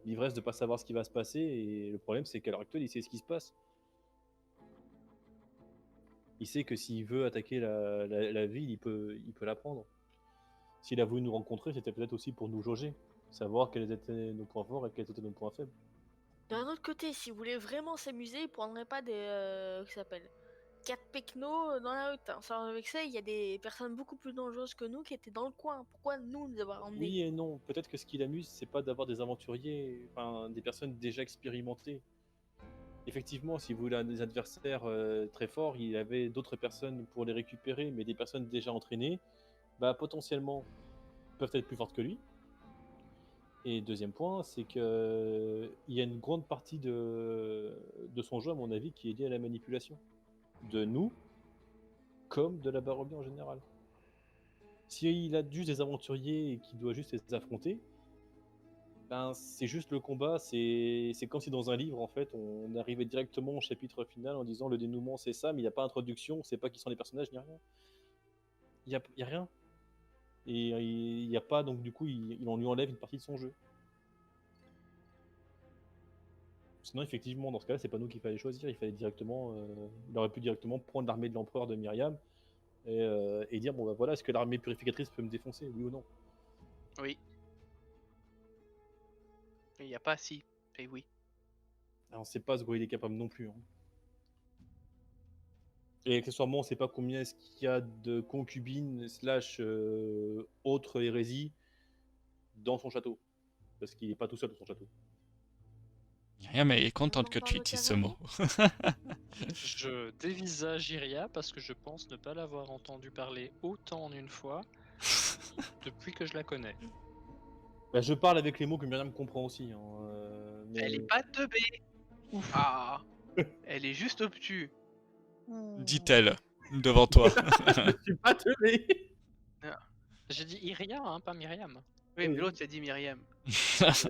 l'ivresse de pas savoir ce qui va se passer. Et le problème, c'est qu'à l'heure actuelle, il sait ce qui se passe. Il sait que s'il veut attaquer la ville, il peut la prendre. S'il a voulu nous rencontrer, c'était peut-être aussi pour nous jauger, savoir quels étaient nos points forts et quels étaient nos points faibles. D'un autre côté, si vous voulez vraiment s'amuser, il prendrait pas des. Qu'est-ce que ça s'appelle 4 pecnos dans la route. Hein. Sans avec ça, il y a des personnes beaucoup plus dangereuses que nous qui étaient dans le coin. Pourquoi nous avoir emmenés? Oui et non. Peut-être que ce qui l'amuse, c'est pas d'avoir des aventuriers, enfin des personnes déjà expérimentées. Effectivement, si vous voulez des adversaires très forts, il avait d'autres personnes pour les récupérer, mais des personnes déjà entraînées, bah potentiellement peuvent être plus fortes que lui. Et deuxième point, c'est que il y a une grande partie de son jeu, à mon avis, qui est liée à la manipulation. De nous, comme de la Barovie en général. S'il a juste des aventuriers et qu'il doit juste les affronter, ben, c'est juste le combat, c'est comme si dans un livre, en fait, on arrivait directement au chapitre final en disant le dénouement c'est ça, mais il n'y a pas d'introduction, on ne sait pas qui sont les personnages, ni rien. Il y a rien. Et il n'y a pas, donc du coup, on lui enlève une partie de son jeu. Sinon, effectivement, dans ce cas-là, c'est pas nous qu'il fallait choisir, il aurait pu directement prendre l'armée de l'empereur de Myriam et dire bon bah voilà, est-ce que l'armée purificatrice peut me défoncer, oui ou non? Oui. Il n'y a pas si. Et oui. Alors, on sait pas ce quoi il est capable non plus. Hein. Et accessoirement, on sait pas combien est-ce qu'il y a de concubines slash autres hérésies dans son château. Parce qu'il est pas tout seul dans son château. Myriam est contente en que tu parle au utilises ce cavalier mot. Je dévisage Iria parce que je pense ne pas l'avoir entendu parler autant en une fois depuis que je la connais. Bah, je parle avec les mots que Myriam comprend aussi. Hein, mais... Elle est pas teubée. Ah. Elle est juste obtus. Dit-elle, devant toi. Je suis pas teubé. J'ai dit Iria, hein, pas Myriam. Oui, mais Oui. l'autre, il a dit Myriam.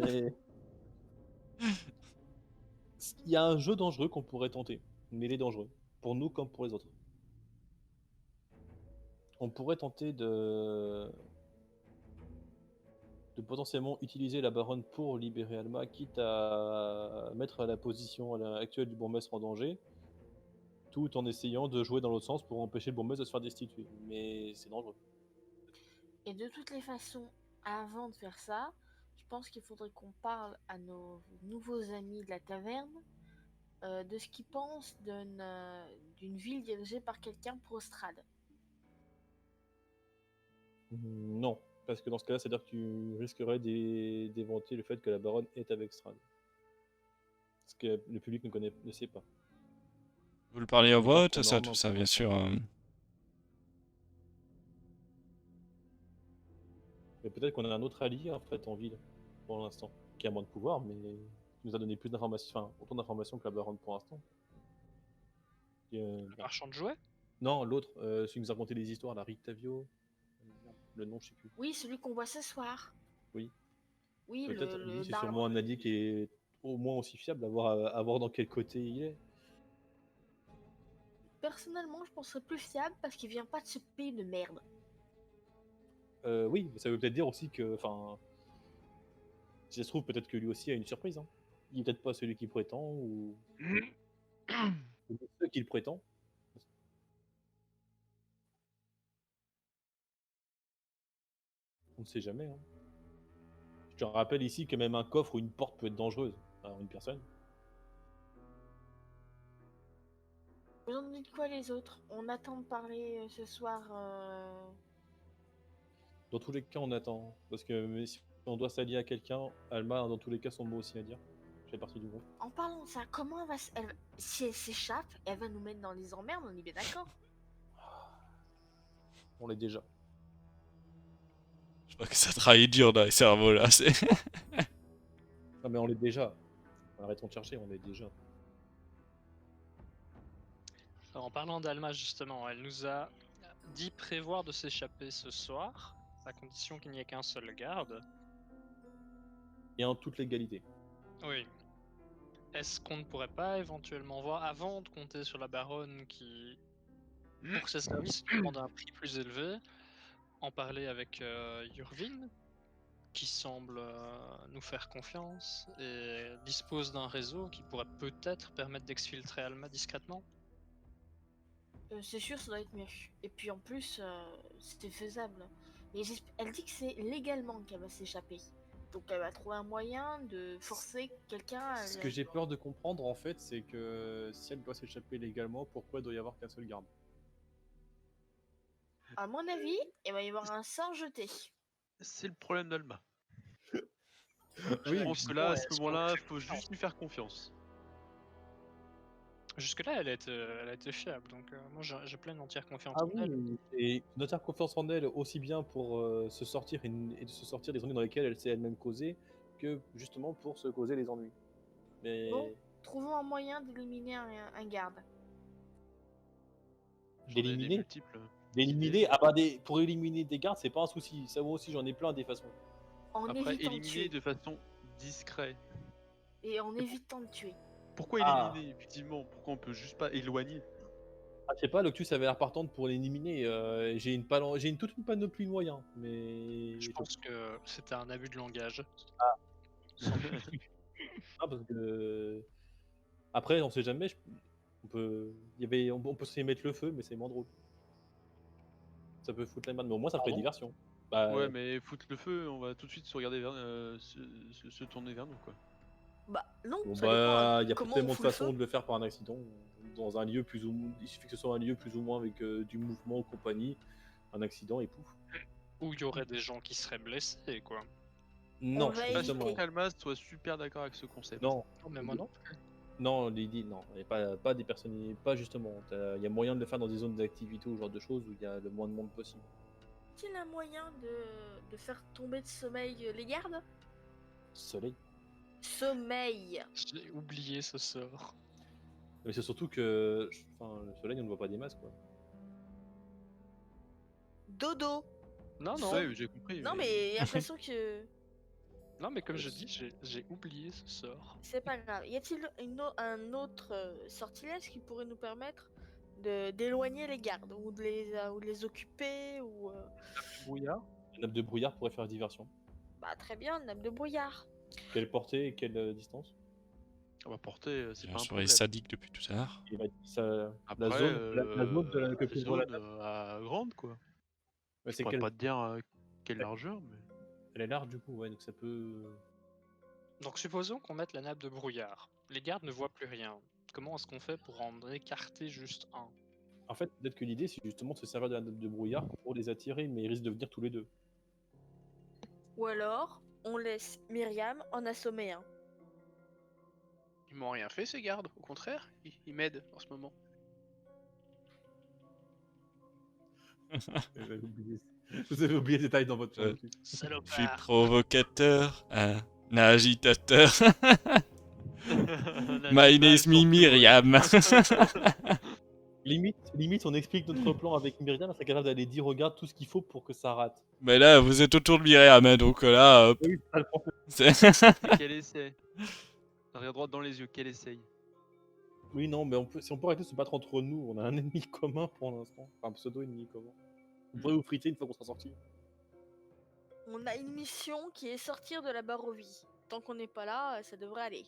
Mais- Il y a un jeu dangereux qu'on pourrait tenter. Mais il est dangereux. Pour nous comme pour les autres. On pourrait tenter de potentiellement utiliser la baronne pour libérer Alma, quitte à mettre la position actuelle du bourgmestre en danger, tout en essayant de jouer dans l'autre sens pour empêcher le bourgmestre de se faire destituer. Mais c'est dangereux. Et de toutes les façons, avant de faire ça, je pense qu'il faudrait qu'on parle à nos nouveaux amis de la taverne de ce qu'ils pensent d'une ville dirigée par quelqu'un pro-Strad. Non, parce que dans ce cas-là, c'est-à-dire que tu risquerais d'éventer le fait que la baronne est avec Strad. Ce que le public ne sait pas. Vous le parlez à On est voix pas haute, trop ça, norme tout pour ça, bien l'instant. sûr. Mais peut-être qu'on a un autre allié en fait en ville pour l'instant, qui a moins de pouvoir, mais qui nous a donné plus d'informations, enfin autant d'informations que la baronne pour l'instant. Le marchand de jouets? Non, l'autre, celui qui nous a raconté des histoires, la Rictavio. Le nom, je sais plus. Oui, celui qu'on voit ce soir. Oui. Oui, Peut-être, le lui, c'est d'arbre. sûrement un allié qui est au moins aussi fiable à voir dans quel côté il est. Personnellement, je penserais plus fiable parce qu'il vient pas de ce pays de merde. Oui, mais ça veut peut-être dire aussi que, enfin, si ça se trouve, peut-être que lui aussi a une surprise. Hein. Il est peut-être pas celui qui prétend ou ceux qui le prétend. On ne sait jamais. Hein. Je te rappelle ici que même un coffre ou une porte peut être dangereuse à une personne. Vous en dites quoi les autres? On attend de parler ce soir. Dans tous les cas, on attend. Parce que mais si on doit s'allier à quelqu'un, Alma, dans tous les cas, son mot aussi à dire. Je fais partie du groupe. En parlant de ça, comment si elle s'échappe, elle va nous mettre dans les emmerdes, on est bien d'accord? On l'est déjà. Je crois que ça travaille dur dans les cerveaux là. Non, mais on l'est déjà. Arrêtons de chercher, on l'est déjà. Alors, en parlant d'Alma, justement, elle nous a dit prévoir de s'échapper ce soir, à condition qu'il n'y ait qu'un seul garde. Et en toute légalité. Oui. Est-ce qu'on ne pourrait pas éventuellement voir, avant de compter sur la baronne qui, pour ses services, demande un prix plus élevé, en parler avec Yurvin, qui semble nous faire confiance et dispose d'un réseau qui pourrait peut-être permettre d'exfiltrer Alma discrètement? C'est sûr, ça doit être mieux. Et puis en plus, c'était faisable. Et elle dit que c'est légalement qu'elle va s'échapper. Donc elle va trouver un moyen de forcer quelqu'un à... Ce que j'ai peur de comprendre, en fait, c'est que si elle doit s'échapper légalement, pourquoi il doit y avoir qu'un seul garde? À mon avis, il va y avoir un sort jeté. C'est le problème d'Alma. Oui, Je pense que là, à ce moment-là, faut juste lui faire confiance. Jusque-là, elle a été fiable, donc moi j'ai pleine entière confiance Ah en elle. oui, et notre confiance en elle, aussi bien pour se sortir et de se sortir des ennuis dans lesquels elle s'est elle-même causée, que justement pour se causer les ennuis. Mais Bon, trouvons un moyen d'éliminer un garde. J'en ai des d'éliminer multiples. D'éliminer Ah bah pour éliminer des gardes, c'est pas un souci. Ça, moi aussi, j'en ai plein des façons. En Après, évitant de éliminer tuer. de façon discrète. Et en évitant de tuer. Pourquoi Ah. éliminer, effectivement? Pourquoi on peut juste pas éloigner? Ah, je sais pas, Loctus avait l'air partante pour l'éliminer. J'ai toute une panoplie de moyens, mais Je pense que c'était un abus de langage. Ah, parce que après, on sait jamais. On peut s'y mettre le feu, mais c'est moins drôle. Ça peut foutre la merde, mais au moins ça ferait Pardon diversion. Bah, Ouais, mais foutre le feu, on va tout de suite se regarder vers, se tourner vers nous, quoi. Bah non, bon, ça dépend. y a Comment tellement on de fout le façons feu. de le faire par un accident. Dans un lieu plus ou moins, il suffit que ce soit un lieu plus ou moins avec du mouvement ou compagnie, un accident et pouf. Où il y aurait des gens qui seraient blessés, quoi. Non, va Je suis pas justement. sûr qu'Alma soit super d'accord avec ce concept. Non, Non, mais moi non plus. non, Lydie, non. Il y a pas des personnes, pas justement. Il y a moyen de le faire dans des zones d'activité ou ce genre de choses où il y a le moins de monde possible. Est-il un moyen de faire tomber de sommeil les gardes? Soleil. Sommeil. J'ai oublié ce sort. Mais c'est surtout que, enfin, le soleil, on ne voit pas des masses, quoi. Dodo. Non, non, Ouais, j'ai compris. Non mais j'ai l'impression que... non, mais comme je dis, j'ai oublié ce sort. C'est pas grave. Y a-t-il un autre sortilège qui pourrait nous permettre d'éloigner les gardes ou de les occuper ou Brouillard. Une nappe de brouillard pourrait faire diversion. Bah très bien, une nappe de brouillard. Quelle portée et quelle distance? On va porter, c'est Bien pas un sûr, les problème. sadiques depuis tout à l'heure. Il va ça, Après, la zone, la zone de la que la couvre la zone nappe. grande, quoi. Ouais, Je c'est pourrais quelle... pas te dire quelle Ouais. largeur, mais... Elle est large du coup, ouais, donc ça peut. Donc supposons qu'on mette la nappe de brouillard. Les gardes ne voient plus rien. Comment est-ce qu'on fait pour en écarter juste un? En fait, peut-être que l'idée c'est justement de se servir de la nappe de brouillard pour les attirer, mais ils risquent de venir tous les deux. Ou alors, on laisse Myriam en assommer un. Ils m'ont rien fait ces gardes, au contraire, ils m'aident en ce moment. Vous avez oublié ce détail dans votre Ouais. plan. Je suis Salopard. provocateur, un agitateur. My name is Myriam. Limite, on explique notre plan avec Myriam, elle serait capable d'aller dire regarde tout ce qu'il faut pour que ça rate. Mais là, vous êtes autour de Myriam, hein, donc là, hop. Oui, ça le prend. C'est- Qu'elle essaie. Regarde droit dans les yeux, qu'elle essaye. Oui, non, mais si on peut arrêter de se battre entre nous, on a un ennemi commun pour l'instant. Enfin, un pseudo-ennemi commun. Vous pourrez vous friter une fois qu'on sera sorti. On a une mission qui est sortir de la Barovie. Tant qu'on n'est pas là, ça devrait aller.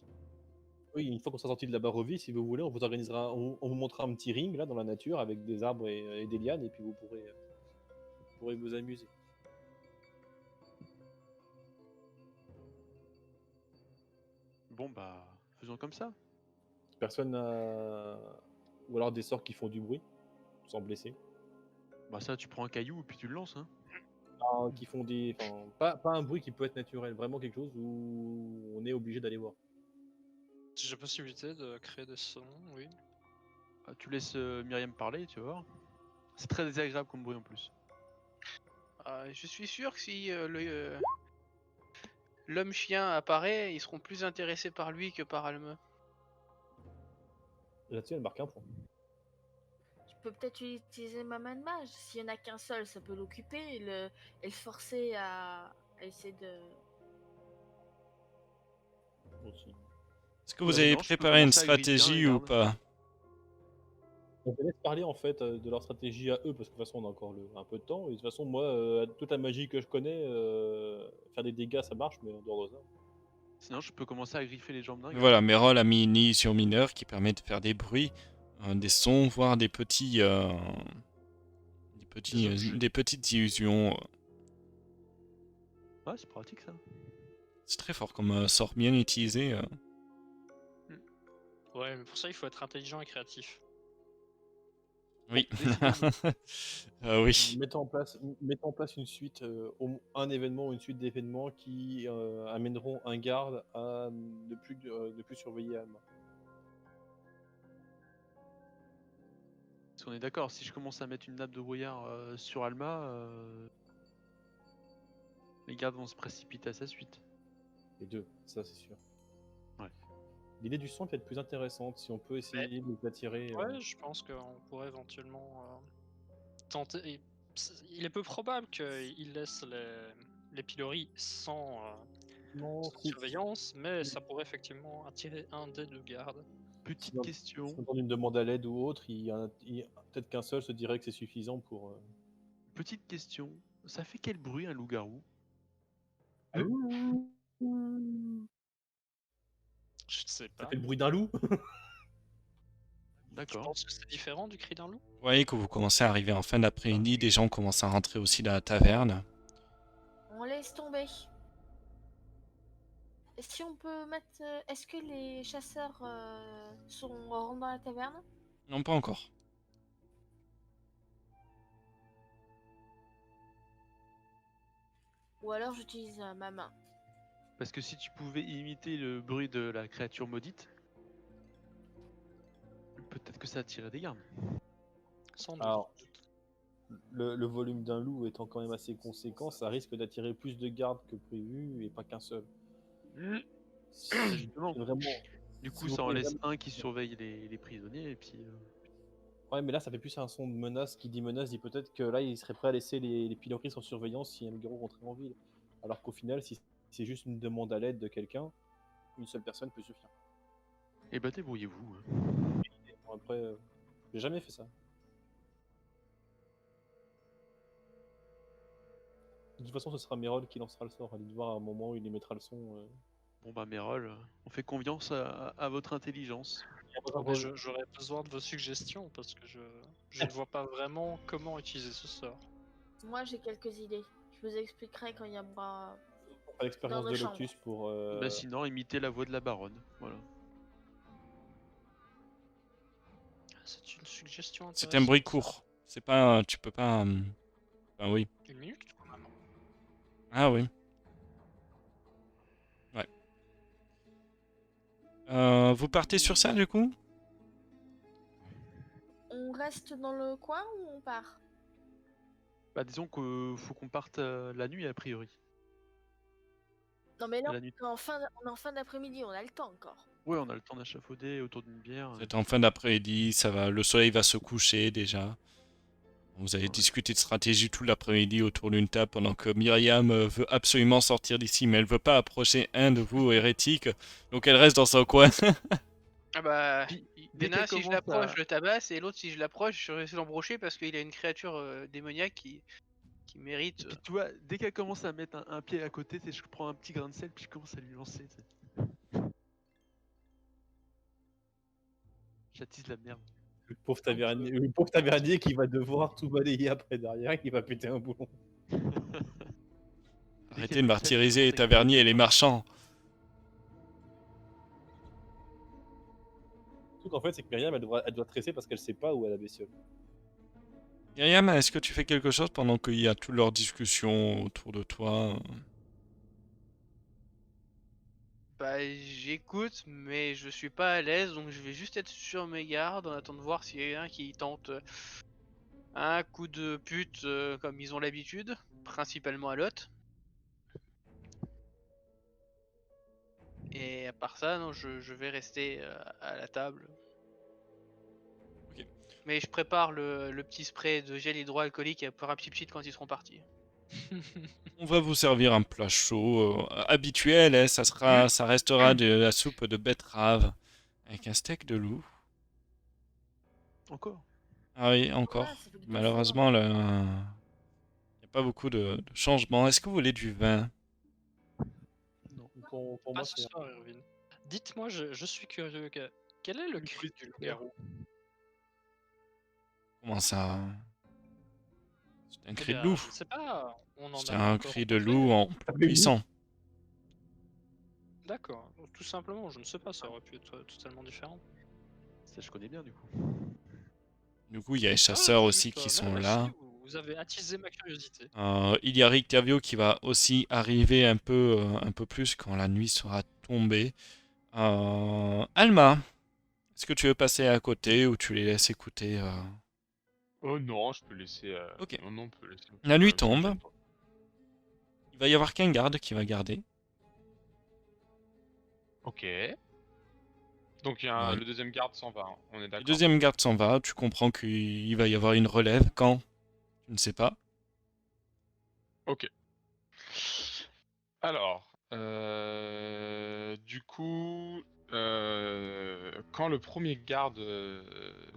Oui, une fois qu'on sera sorti de la Barovie, si vous voulez, on vous organisera, on vous montrera un petit ring là dans la nature avec des arbres et des lianes, et puis vous pourrez vous amuser. Bon bah, faisons comme ça. Personne n'a. Ou alors des sorts qui font du bruit, sans blesser. Bah ça, tu prends un caillou et puis tu le lances, hein. Qui font des. Enfin, pas un bruit qui peut être naturel, vraiment quelque chose où on est obligé d'aller voir. Si j'ai possibilité de créer des sons, oui. Ah, tu laisses Myriam parler, tu vas voir. C'est très désagréable comme bruit en plus. Je suis sûr que si l'homme chien apparaît, ils seront plus intéressés par lui que par Alma. Là-dessus, elle marque un point. Je peux peut-être utiliser ma main de mage. S'il y en a qu'un seul, ça peut l'occuper et le forcer à essayer de. Aussi. Est-ce que vous avez non, je peux préparé une commencer à griller stratégie les ou gardes. pas? On te laisse parler en fait de leur stratégie à eux, parce que de toute façon on a encore un peu de temps. Et de toute façon, moi, toute la magie que je connais, faire des dégâts ça marche, mais en dehors de ça. Sinon, je peux commencer à griffer les jambes d'un gars. Voilà, Merol a mis une illusion mineure qui permet de faire des bruits, des sons, voire des petits, objets. des petites illusions. Ouais, c'est pratique ça. C'est très fort comme sort, bien utilisé. Ouais, mais pour ça, il faut être intelligent et créatif. Oui. Décidément. Oui. Mettons en place une suite, un événement ou une suite d'événements qui amèneront un garde à ne plus surveiller Alma. Parce qu'on est d'accord, si je commence à mettre une nappe de brouillard sur Alma, les gardes vont se précipiter à sa suite. Les deux, ça c'est sûr. Ouais. L'idée du son peut être plus intéressante si on peut essayer de les attirer. Ouais, je pense qu'on pourrait éventuellement tenter. Il est peu probable qu'il laisse les piloris sans Non, surveillance, mais ça pourrait effectivement attirer un des deux gardes. Petite Non, question. si on demande une demande à l'aide ou autre, peut-être qu'un seul se dirait que c'est suffisant pour. Petite question. Ça fait quel bruit un loup-garou? Je ne sais Ça pas. fait le bruit d'un loup. Je D'accord. pense que c'est différent du cri d'un loup. Vous voyez que vous commencez à arriver en fin d'après-midi, des gens commencent à rentrer aussi dans la taverne. On laisse tomber. Si on peut mettre. Est-ce que les chasseurs rentrent dans la taverne? Non, pas encore. Ou alors j'utilise ma main. Parce que si tu pouvais imiter le bruit de la créature maudite, peut-être que ça attirait des gardes. Sans doute. Alors, le volume d'un loup étant quand même assez conséquent, ça risque d'attirer plus de gardes que prévu et pas qu'un seul. Si Justement. vraiment. Du coup, si ça vous en voulez laisse vraiment- un qui surveille les prisonniers et puis. Ouais, mais là, ça fait plus un son de menace. Qui dit menace dit peut-être que là, il serait prêt à laisser les piloris sans surveillance si un loup-garou rentrait en ville. Alors qu'au final, si c'est juste une demande à l'aide de quelqu'un, une seule personne peut suffire. Eh ben, débrouillez-vous. Hein. Bon, après, j'ai jamais fait ça. De toute façon, ce sera Merol qui lancera le sort. Allez de voir à un moment où il émettra le son. Bon bah, Mérol, on fait confiance à votre intelligence. Mais j'aurais besoin de vos suggestions parce que je ne vois pas vraiment comment utiliser ce sort. Moi j'ai quelques idées. Je vous expliquerai quand il y a pas. Pas l'expérience Dans de nos Loctus pour. Bah, sinon, imiter la voix de la baronne. Voilà. C'est une suggestion C'est intéressante. un bruit court. C'est pas. Tu peux pas. Enfin, oui. 1 minute quand même. Ah oui. Ouais. Vous partez sur ça du coup? On reste dans le coin ou on part? Bah, disons qu'il faut qu'on parte la nuit a priori. Non mais là La nuit. on est en fin d'après-midi, on a le temps encore. Ouais, on a le temps d'achafauder autour d'une bière. C'est en fin d'après-midi, ça va. Le soleil va se coucher déjà. Vous avez Ouais. discuté de stratégie tout l'après-midi autour d'une table pendant que Myriam veut absolument sortir d'ici, mais elle veut pas approcher un de vous hérétiques, donc elle reste dans son coin. Ah bah, dès Dena, qu'elle si je commence l'approche, à- je le tabasse, et l'autre, si je l'approche, je vais l'embrocher parce qu'il a une créature démoniaque qui mérite. Et puis tu vois, dès qu'elle commence à mettre un pied à côté, tu sais, je prends un petit grain de sel puis je commence à lui lancer. Tu sais. J'attise la merde. Le pauvre tavernier qui va devoir tout balayer après derrière et qui va péter un boulon. Arrêtez de martyriser les taverniers et les marchands. truc en fait, c'est que Myriam, elle doit tresser parce qu'elle sait pas où est la bestiole. Myriam, est-ce que tu fais quelque chose pendant qu'il y a toute leur discussion autour de toi? Bah, j'écoute, mais je suis pas à l'aise, donc je vais juste être sur mes gardes en attendant de voir s'il y a un qui tente un coup de pute comme ils ont l'habitude, principalement à Lot. Et à part ça, non, je vais rester à la table. Ok. Mais je prépare le petit spray de gel hydroalcoolique pour un pchit quand ils seront partis. On va vous servir un plat chaud habituel, hein, ça restera de la soupe de betterave avec un steak de loup. Encore. Ah oui, encore. Ouais, ça fait 2 fois. Malheureusement, il n'y a pas beaucoup de changements. Est-ce que vous voulez du vin? Pour Pas moi, ce c'est soir, Irvine. Dites-moi, je suis curieux. Quel est le cri du loup-garou? Comment ça? C'est un Eh cri de bien, loup. je ne sais pas. On en C'est a un encore cri de rencontré. loup en puissant. D'accord. Tout simplement, je ne sais pas. Ça aurait pu être totalement différent. Ça, je connais bien du coup. Du coup, il y a les Ah, chasseurs juste, aussi qui sont merci, là. vous avez attisé ma curiosité. Il y a Rictavio qui va aussi arriver un peu plus quand la nuit sera tombée. Alma, est-ce que tu veux passer à côté ou tu les laisses écouter Oh non, je peux laisser. Ok. Non, on peut laisser. La nuit ça me tombe. gêne pas. Il va y avoir qu'un garde qui va garder. Ok. Donc Ouais. le deuxième garde s'en va, hein, on est Le d'accord. deuxième garde s'en va. Tu comprends qu'il va y avoir une relève. Quand? Tu ne sais pas. Ok. Alors, du coup, quand le premier garde,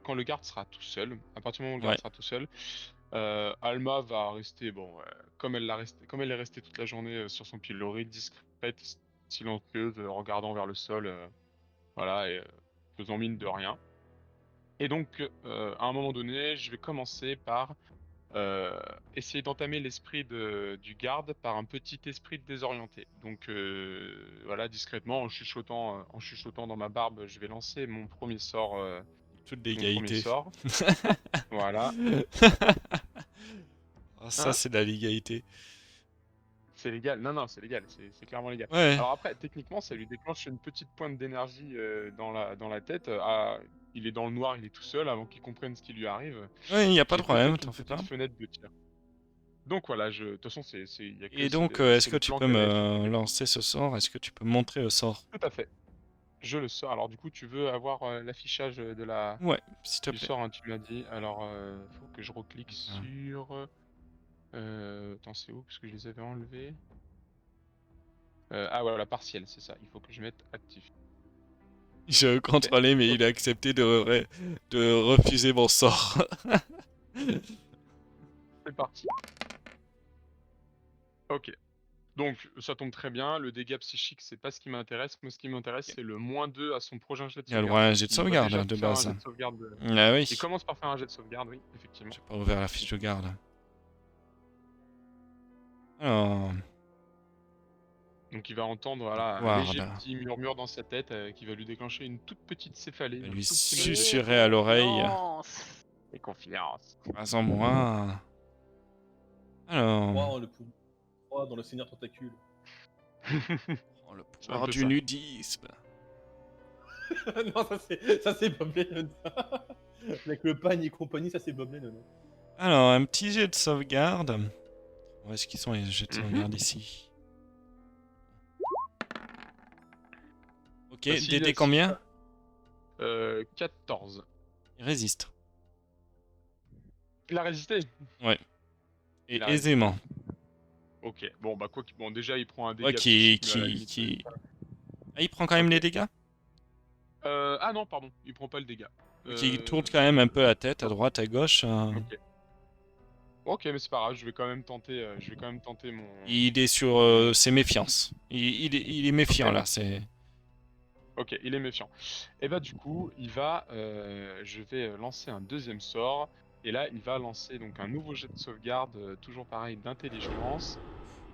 quand le garde sera tout seul, à partir du moment où le garde Ouais. sera tout seul, Alma va rester, bon, comme comme elle est restée toute la journée sur son pilori, discrète, silencieuse, regardant vers le sol, voilà, et faisant mine de rien. Et donc, à un moment donné, je vais commencer par essayer d'entamer l'esprit du garde par un petit esprit désorienté. Donc voilà, discrètement, en chuchotant dans ma barbe, je vais lancer mon premier sort. Toute Mon premier l'égalité. sort. Voilà, Ah, ça, Hein c'est de la légalité. c'est légal. Non, non, c'est légal, c'est clairement légal. Ouais. Alors après, techniquement, ça lui déclenche une petite pointe d'énergie dans la tête. Il est dans le noir, il est tout seul, avant qu'il comprenne ce qui lui arrive. Ouais, il n'y a pas de J'ai problème, peut-être t'en une fais pas. petite fenêtre de tir. Donc voilà, de toute façon, il y a que Et donc, c'est est-ce que le tu plan peux qu'elle a effectué. me lancer ce sort? Est-ce que tu peux me montrer le sort? Tout à fait. Je le sors. Alors du coup, tu veux avoir l'affichage Ouais, s'il te du plaît. sort, hein, tu m'as dit. Alors, faut que je reclique Ah. sur... attends, c'est où? Parce que je les avais enlevés. Ah voilà, partiel, c'est ça. Il faut que je mette actif. Je contrôlais, mais il a accepté de refuser mon sort. C'est parti. Ok. Donc, ça tombe très bien. Le dégât psychique, c'est pas ce qui m'intéresse. Moi, ce qui m'intéresse, c'est le -2 à son prochain jet de Il a le sauvegarde. droit à un jet de Il va sauvegarde déjà de faire un base. jet de sauvegarde. Ah oui. Il commence par faire un jet de sauvegarde, oui, effectivement. J'ai pas ouvert la fiche de garde. Alors, Donc il va entendre voilà, un Ward. léger petit murmure dans sa tête qui va lui déclencher une toute petite céphalée. Il va un lui tout petit mal de tête. susurrer à l'oreille. Confiance. Et confiance. Pas en moi. Alors, Crois en le pouvoir. Crois dans le Seigneur Tentacule. oh, le C'est un pouvoir peu du ça. nudisme. Non, ça c'est Bob Lennon. Avec le pagne et compagnie, ça c'est Bob Lennon. Alors, un petit jet de sauvegarde. Où est-ce qu'ils sont les jets de Mhm. sauvegarde ici? Ok, Bah, s'il DD a- combien? 14. Il résiste. Il a résisté. Et Il a aisément. Ok, bon bah bon déjà il prend un dégât Ouais, psychique, mais à la limite, Ah, il prend quand même Ok. les dégâts? Ah non, pardon, il prend pas le dégât. Ok, il tourne quand même un peu la tête à droite, à gauche. Ok. Ok, mais c'est pas grave, je vais quand même tenter mon... Il est sur ses méfiances. Il est méfiant Ok. là. C'est. Ok, il est méfiant. Et bah du coup, je vais lancer un deuxième sort. Et là, il va lancer donc un nouveau jet de sauvegarde, toujours pareil, d'intelligence.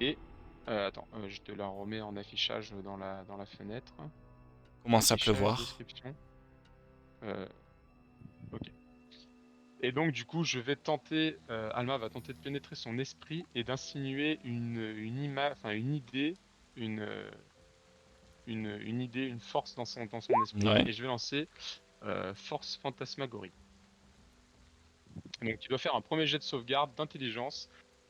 Et... attends, je te la remets en affichage dans la fenêtre. Commence à Affichage, pleuvoir. description. Ok. Et donc du coup, je vais tenter, Alma va tenter de pénétrer son esprit et d'insinuer une image, enfin une idée, une, une idée, une force dans son esprit. Ouais. Et je vais lancer force fantasmagorie. Donc il doit faire un premier jet de sauvegarde d'intelligence.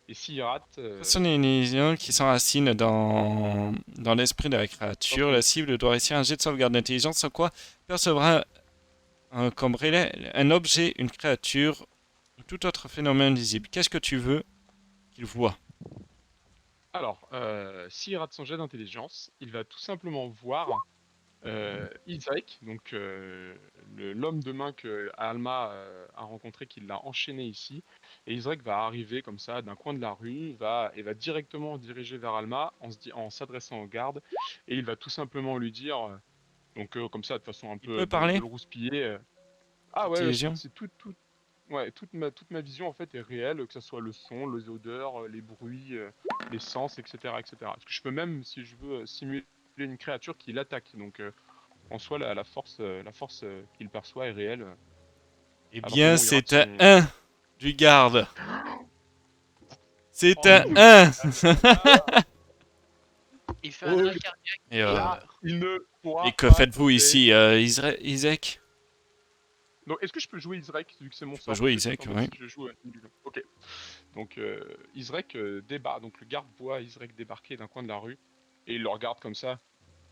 Et s'il rate, Ce sont les illusions qui s'enracinent dans l'esprit de la créature. Ok. La cible doit réussir un jet de sauvegarde d'intelligence, sans quoi percevra comme relais un objet, une créature ou tout autre phénomène visible. Qu'est-ce que tu veux qu'il voit? Alors, s'il rate son jet d'intelligence, il va tout simplement voir Isaac, donc l'homme de main que Alma a rencontré, qui l'a enchaîné ici. Et Isaac va arriver comme ça d'un coin de la rue, et va directement diriger vers Alma en s'adressant au garde. Et il va tout simplement lui dire, donc comme ça de façon un Il peu peut de parler? le rouspiller. Ah Cette ouais, illusion? c'est ouais, toute ma vision en fait est réelle, que ce soit le son, les odeurs, les bruits, les sens, etc., etc. Parce que je peux même, si je veux, simuler une créature qui l'attaque. Donc en soi, la force qu'il perçoit est réelle. Eh À partir du bien, moment où il rate c'est un son... 1 du garde. C'est Oh un non. 1. Il fait un Oh, arrêt cardiaque Et, et il là, meurt. il ne pourra et que pas faites-vous tomber. ici, Isaac? Donc, est-ce que je peux jouer Isrek, vu que c'est mon Tu peux sort? jouer Qu'est-ce que Isaac, t'en penses oui. si je joue une illusion? Ok. Donc, Isrek débarque. Donc, le garde voit Isrek débarquer d'un coin de la rue. Et il le regarde comme ça.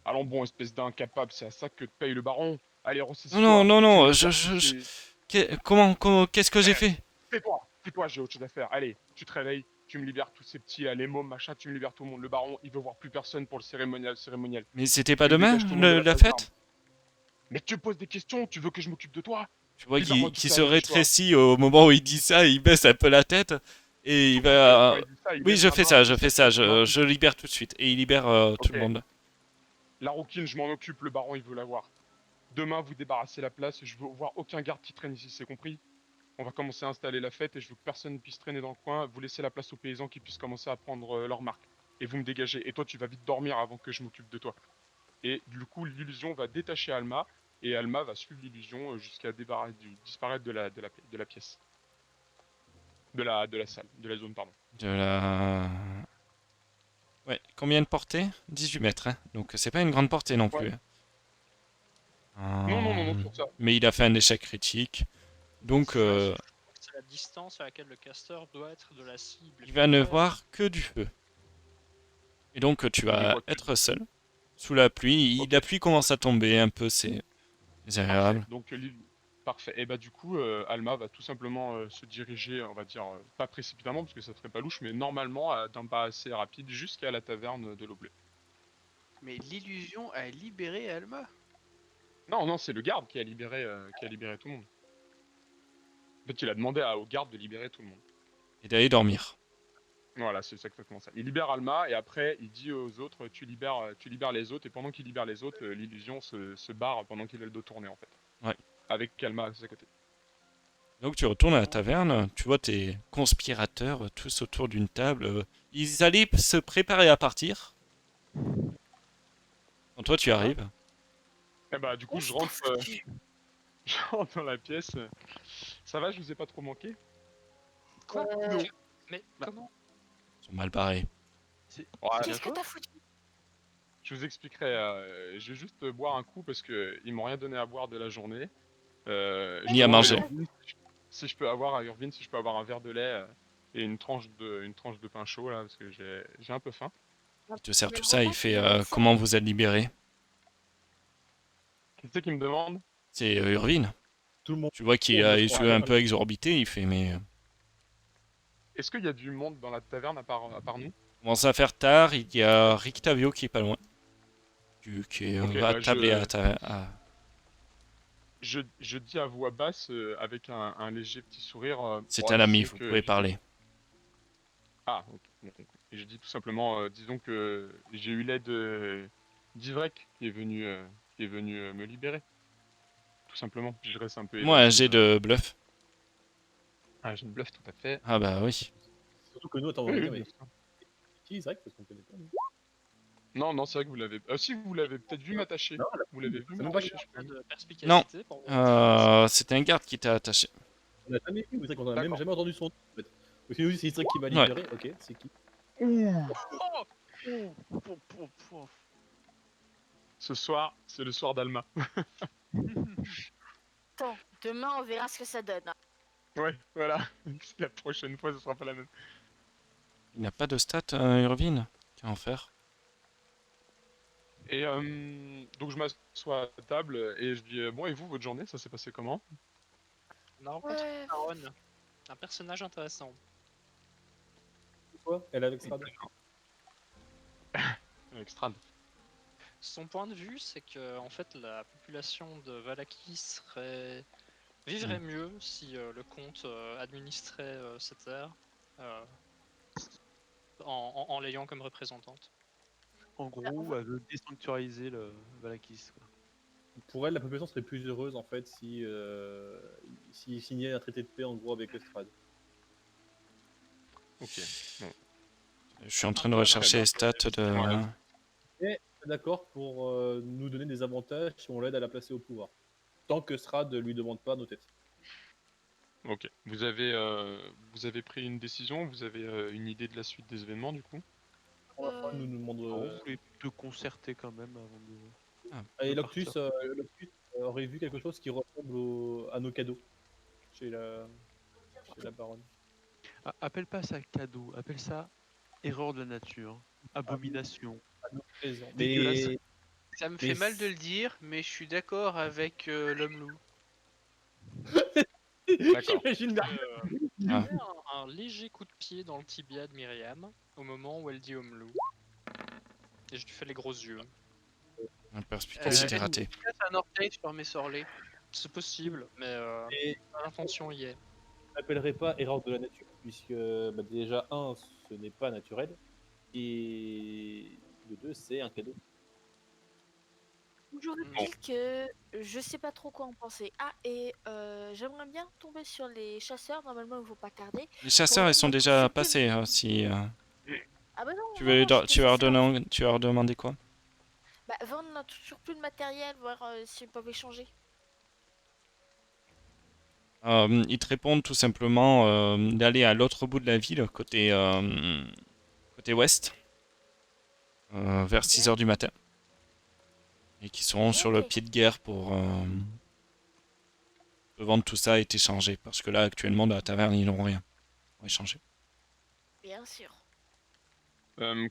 Allons bon, espèce d'incapable, c'est à ça que te paye le baron. Allez, Non, non, ressaisis-toi. non, Tu me non, libères tous ces... qu'est-ce que j'ai fait? Tais-toi, j'ai autre chose à faire. Allez, tu te réveilles, tu me libères tous ces petits, là, les mômes, machin, tu me libères tout le monde. Le baron, il veut voir plus personne pour le cérémonial. Mais c'était pas Tu me demain, dégages tout le monde de la la caserne. fête? Mais tu poses des questions, tu veux que je m'occupe de toi? Tu vois Libère-moi tout qu'il ça, se dépêche-toi. rétrécit au moment où il dit ça, il baisse un peu la tête, et il Ok, va... quand il dit ça, il Oui, lève la main je comme ça, fais tu vois ça, sa main. je libère tout de suite, et il libère tout Ok, le monde. la rouquine, je m'en occupe, le baron, il veut la voir. Demain, vous débarrassez la place, je veux voir aucun garde qui traîne ici, c'est compris? On va commencer à installer la fête et je veux que personne ne puisse traîner dans le coin. Vous laissez la place aux paysans qui puissent commencer à prendre leur marque. Et vous me dégagez. Et toi, tu vas vite dormir avant que je m'occupe de toi. Et du coup, l'illusion va détacher Alma. Et Alma va suivre l'illusion jusqu'à disparaître de la pièce. De la salle. De la zone, pardon. De la... Ouais, combien de portée? 18 mètres, hein. Donc c'est pas une grande portée non Ouais. plus. Non, sur ça. Mais il a fait un échec critique. Donc Ouais, je crois que c'est la distance à laquelle le caster doit être de la cible. il va ne Après, voir que du feu. Et donc tu Il ne vas voit que être seul. Sous la pluie. Ok. La pluie commence à tomber un peu, c'est désagréable. Parfait. Donc, parfait. Et bah, du coup, Alma va tout simplement se diriger, on va dire, pas précipitamment, parce que ça serait pas louche, mais normalement, d'un pas assez rapide, jusqu'à la taverne de l'Oblé. Mais l'illusion a libéré Alma. Non, c'est le garde qui a libéré tout le monde. En fait, il a demandé au garde de libérer tout le monde. Et d'aller dormir. Voilà, c'est exactement ça. Il libère Alma et après, il dit aux autres, tu libères les autres. Et pendant qu'il libère les autres, l'illusion se barre pendant qu'il a le dos tourné, en fait. Ouais. Avec Alma à ses côtés. Donc tu retournes à la taverne, tu vois tes conspirateurs tous autour d'une table. Ils allaient se préparer à partir. Quand toi tu arrives. Et bah, du coup, je rentre dans la pièce. Ça va, je vous ai pas trop manqué? quoi? Non. Mais Bah. comment? Ils sont mal barrés. Ouais, Qu'est-ce que t'as foutu? je vous expliquerai. Je vais juste boire un coup parce que ils m'ont rien donné à boire de la journée. Je Ni à demande manger. Irvine si je peux avoir un verre de lait et une tranche de pain chaud là parce que j'ai un peu faim. Il te sert Mais tout ça, il remarque, fait ça- comment vous êtes libérés. Qui c'est qui me demande? C'est Urvine. Tout le monde. Tu vois qu'il a les yeux un peu exorbités, il fait mais... Est-ce qu'il y a du monde dans la taverne à part nous? Commence à faire tard, il y a Rictavio qui est pas loin. Qui est Ok, à bah, table je dis à voix basse avec un léger petit sourire. C'est pour un ami, annoncer vous que- pouvez parler. Ah, ok. Bon, compris. Et je dis tout simplement, disons que j'ai eu l'aide d'Ivrek qui est venu me libérer. Tout simplement. Puis je reste un peu Moi un évasif. jet de bluff. Ah, j'ai une bluff, tout à fait. Ah bah oui. Surtout que nous, attends, on Oui, va oui, dire, mais bien sûr. qui Isaac parce qu'on connaît pas. Nous. Non, non, c'est vrai que vous l'avez. Ah, si, vous l'avez peut-être vu m'attacher. Non, Vous l'avez vu c'est même pas m'attacher, je Pas crois. de perspicacité pour C'était un garde qui t'a attaché. on l'a jamais vu, c'est vrai qu'on a même D'accord. jamais entendu son nom en fait. Parce que oui, c'est Istrid qui m'a Ouais. libéré, ok, c'est qui? Ce soir, c'est le soir d'Alma. Attends, demain on verra ce que ça donne. Hein. Ouais, voilà. La prochaine fois, ce sera pas la même. Il n'a pas de stats, Irvine. Qu'à en faire? Et donc je m'assois à table et je dis bon, et vous, votre journée, ça s'est passé comment? On a rencontré Ouais. Baron, un personnage intéressant. Quoi? Elle est avec Strad? Avec Strad. Son point de vue, c'est que en fait, la population de Vallaki vivrait mieux si le comte administrait ces terres euh, en l'ayant comme représentante. En gros, elle veut désanctuariser le Valakis, quoi. Pour elle, la population serait plus heureuse en fait si s'il signait un traité de paix en gros avec Strad. Ok. Bon. Je suis en train de rechercher les stats de. Et d'accord pour nous donner des avantages si on l'aide à la placer au pouvoir. Tant que Strad lui demande pas nos têtes. Ok. Vous avez pris une décision, vous avez une idée de la suite des événements du coup? Pour l'instant, il nous demande. Alors, vous voulez te concerter quand même avant de. Et de Loctus, partir. Loctus aurait vu quelque chose qui ressemble à nos cadeaux chez la baronne. Appelle pas ça cadeau, appelle ça erreur de la nature, abomination. À nos présents. Dégueulasse. Mais Ça me Mais fait mal de le dire, mais je suis d'accord avec l'homme loup. D'accord. j'imagine bien. Ah. Un léger coup de pied dans le tibia de Myriam au moment où elle dit Homme-loup. Et je lui fais les gros yeux. Un perspicacité Euh, ratée. Je casse un orteil sur mes sorlets. C'est possible, mais Et l'intention y est. je n'appellerai pas erreur de la nature, puisque déjà, un, ce n'est pas naturel, et de deux, c'est un cadeau. Toujours est-il que je sais pas trop quoi en penser. Ah, et j'aimerais bien tomber sur les chasseurs, normalement il faut pas tarder. Les chasseurs, ils sont déjà passés. Si Ah bah non, tu non, veux, non, tu vas c'était ça. tu vas leur demander quoi? Bah vendre, on a toujours plus de matériel, voir si ils peuvent échanger. Ils te répondent tout simplement d'aller à l'autre bout de la ville, côté ouest, vers 6 h du matin. Et qui seront sur le Ok. pied de guerre pour te vendre tout ça et t'échanger. Parce que là, actuellement, dans la taverne, ils n'ont rien pour échanger. Bien sûr.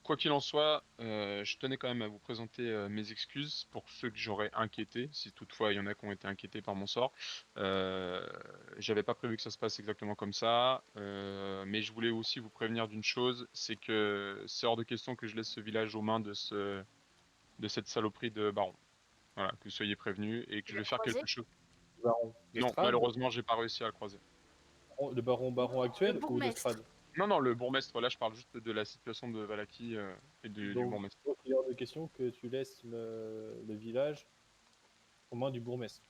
Quoi qu'il en soit, je tenais quand même à vous présenter mes excuses pour ceux que j'aurais inquiétés, si toutefois il y en a qui ont été inquiétés par mon sort. J'avais pas prévu que ça se passe exactement comme ça, mais je voulais aussi vous prévenir d'une chose, c'est que c'est hors de question que je laisse ce village aux mains de cette saloperie de baron. Voilà, que vous soyez prévenus et que je vais faire croisé quelque chose. Le baron de Non, Strad, malheureusement, j'ai pas réussi à le croiser. le baron actuel Le ou de bourgmestre. Strad? Non, le bourgmestre, là je parle juste de la situation de Vallaki et du Donc, bourgmestre. il est hors de question que tu laisses le village aux mains du bourgmestre.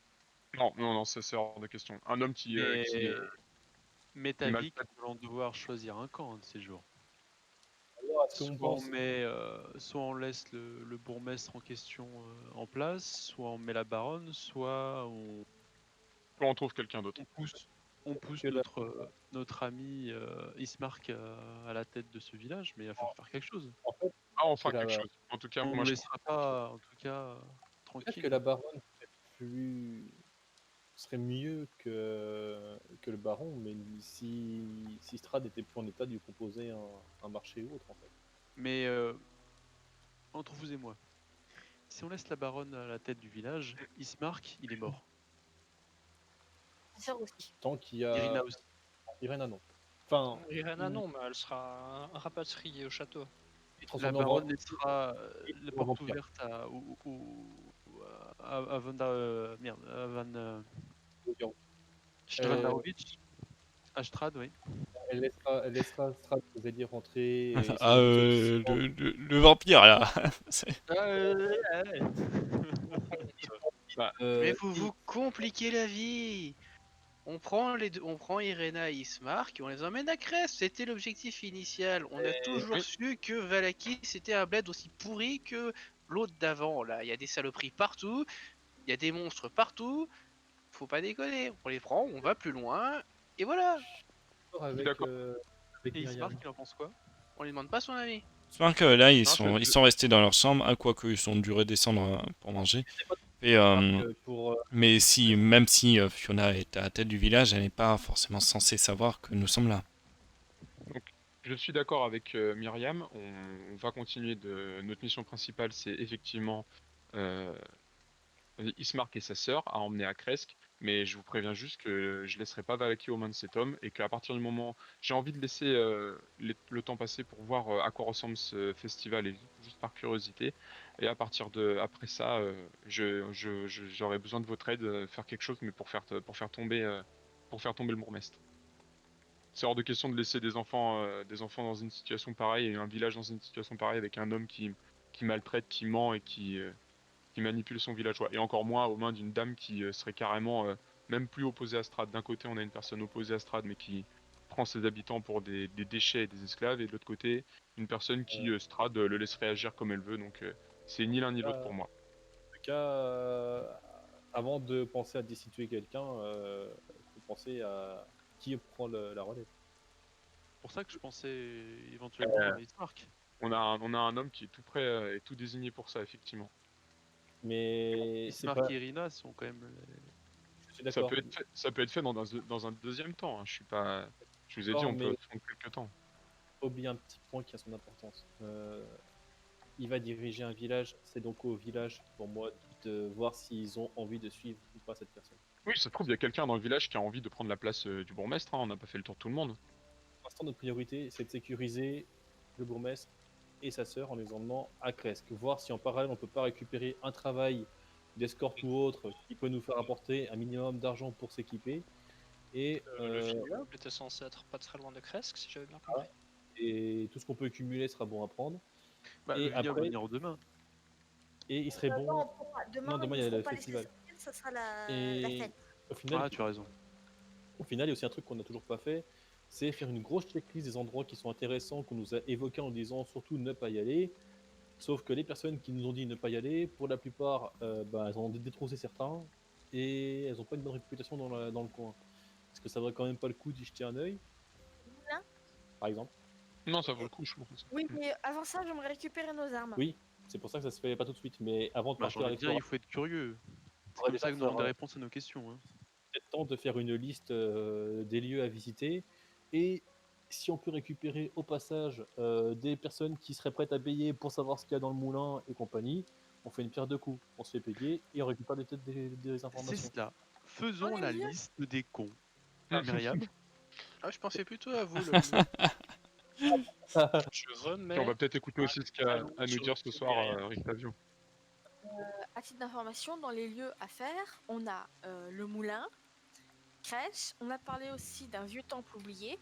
Non, c'est hors de question. Un homme qui Mais ta mal vie que nous allons devoir choisir un camp un de ces jours. Alors, est-ce qu'on Soit on, pense soit on laisse le bourgmestre en question en place, soit on met la baronne, soit on trouve quelqu'un d'autre. on pousse que la- notre ami Ismark à la tête de ce village, mais il va falloir faire quelque chose. En fait, Ah, on fera c'est quelque la- chose. En tout cas, On moi ne je laissera pas, en tout cas, peut-être tranquille. que la baronne serait mieux que le baron, mais si Strad était plus en état de lui proposer un marché ou autre en fait. Mais entre vous et moi, si on laisse la baronne à la tête du village, Ismark, il est mort. Ça aussi. Tant qu'il y a Irina aussi. Irena non. Enfin, Irena non, mais elle sera rapatriée au château. La baronne laissera la porte vampire. ouverte à Van Stradarovic. À Strad, oui. elle laissera Strad, vous allez rentrer. Et essayer Ah, de- le vampire, là. C'est- Bah, Euh, Mais vous vous compliquez la vie. On prend les deux, on prend Irena et Ismark et on les emmène à Crest. C'était l'objectif initial. On a toujours oui. su que Valaki c'était un bled aussi pourri que l'autre d'avant. Là, il y a des saloperies partout, il y a des monstres partout. Faut pas déconner. On les prend, on va plus loin et voilà. Avec, D'accord. avec Et Myriam. Ismark, il en pense quoi? On lui demande pas son avis. J'espère que là, Non, ils sont restés dans leur chambre, à quoi qu'ils sont dû redescendre pour manger. Et, Pour, mais si, même si Fiona est à la tête du village, elle n'est pas forcément censée savoir que nous sommes là. Je suis d'accord avec Myriam. On va continuer notre mission principale, c'est effectivement Ismark et sa sœur à emmener à Kresk. Mais je vous préviens juste que je laisserai pas Valaki aux mains de cet homme et qu'à partir du moment, j'ai envie de laisser le temps passer pour voir à quoi ressemble ce festival et juste par curiosité. Et à partir de après ça, j'aurai besoin de votre aide, faire quelque chose, mais pour faire tomber le bourgmestre. C'est hors de question de laisser des enfants dans une situation pareille et un village dans une situation pareille avec un homme qui maltraite, qui ment et qui manipule son villageois. Et encore moins aux mains d'une dame qui serait carrément même plus opposée à Strad. D'un côté, on a une personne opposée à Strad mais qui prend ses habitants pour des déchets et des esclaves, et de l'autre côté, une personne qui, Strad, le laisserait agir comme elle veut. Donc c'est ni l'un ni l'autre pour moi. En tout cas, avant de penser à destituer quelqu'un, faut penser à qui prend la relève. C'est pour ça que je pensais éventuellement à Ismark. On a un homme qui est tout prêt et tout désigné pour ça, effectivement. Mais c'est Ismark pas. et Irina sont quand même. Je suis d'accord. Ça peut être fait dans un deuxième temps. Hein. Je vous ai dit, D'accord, on peut mais- prendre quelques temps. Oublier un petit point qui a son importance. Il va diriger un village, c'est donc au village, pour moi, de voir s'ils ont envie de suivre ou pas cette personne. Oui, ça se trouve, il y a quelqu'un dans le village qui a envie de prendre la place du bourgmestre. Hein. On n'a pas fait le tour de tout le monde. Pour l'instant, notre priorité, c'est de sécuriser le bourgmestre et sa sœur en les emmenant à Kresk. Voir si en parallèle, on peut pas récupérer un travail d'escorte ou autre qui peut nous faire apporter un minimum d'argent pour s'équiper. Et, Le vignoble était censé être pas très loin de Kresk, si j'avais bien compris. et tout ce qu'on peut cumuler sera bon à prendre. Bah, Et le vignoble après- va venir demain. Et il serait bon, Non, demain, Non, demain, ils il y a feront le pas les festival. spécialités, ça sera la Et- fête. au final, Ah, tu as raison. Au final, il y a aussi un truc qu'on n'a toujours pas fait, c'est faire une grosse checklist des endroits qui sont intéressants, qu'on nous a évoqués en disant surtout ne pas y aller. Sauf que les personnes qui nous ont dit ne pas y aller, pour la plupart, elles en ont détroussé certains et elles n'ont pas une bonne réputation dans le coin. Est-ce que ça vaut quand même pas le coup d'y jeter un œil, Moulin. par exemple? Non, ça vaut le coup, je pense. Oui, mais avant ça, j'aimerais récupérer nos armes. Oui, c'est pour ça que ça se fait pas tout de suite, mais avant de Bah, j'ai partir à envie de dire, il faut être curieux. C'est Ouais, comme ça que nous faire, avons des réponses à nos questions. Hein. peut-être temps de faire une liste des lieux à visiter et si on peut récupérer au passage des personnes qui seraient prêtes à payer pour savoir ce qu'il y a dans le moulin et compagnie, on fait une pierre deux coups. On se fait payer et on récupère peut-être des C'est informations. cela. Faisons Oh, la les vieux. liste des cons. Myriam, Ah, je pensais plutôt à vous. Là. Je remets. Et on va peut-être écouter aussi ce qu'il y a Allons à nous sur dire le ce soir, derrière. Rictavio. À titre d'information, dans les lieux à faire, on a le moulin, crèche, on a parlé aussi d'un vieux temple oublié,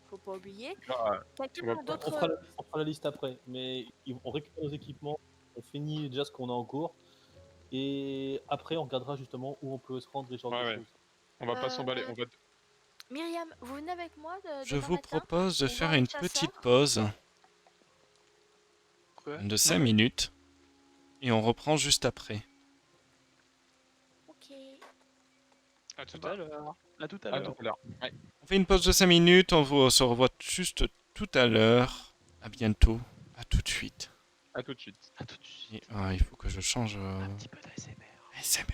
faut pas oublier. Ah, Quelqu'un on va- a On d'autres. fera la liste après, mais on récupère nos équipements, on finit déjà ce qu'on a en cours et après on regardera justement où on peut se rendre et ce genre Ouais, de ouais. choses. On va pas s'emballer. Myriam, vous venez avec moi Je demain vous matin propose de on faire va une au chasseur. petite pause Quoi? de 5 minutes et on reprend juste après. Ok. À tout à l'heure. à tout à À l'heure. tout à l'heure. Ouais. On fait une pause de 5 minutes, se revoit juste tout à l'heure. À bientôt, à tout de suite. À tout de suite. À tout de suite. Et, il faut que je change Un petit peu d'ASMR. SMR.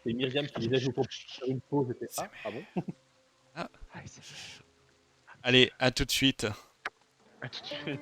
C'est Myriam qui disait je vous propose de faire une pause. J'étais, ah bon? ASMR. Allez, à tout de suite. À tout de suite.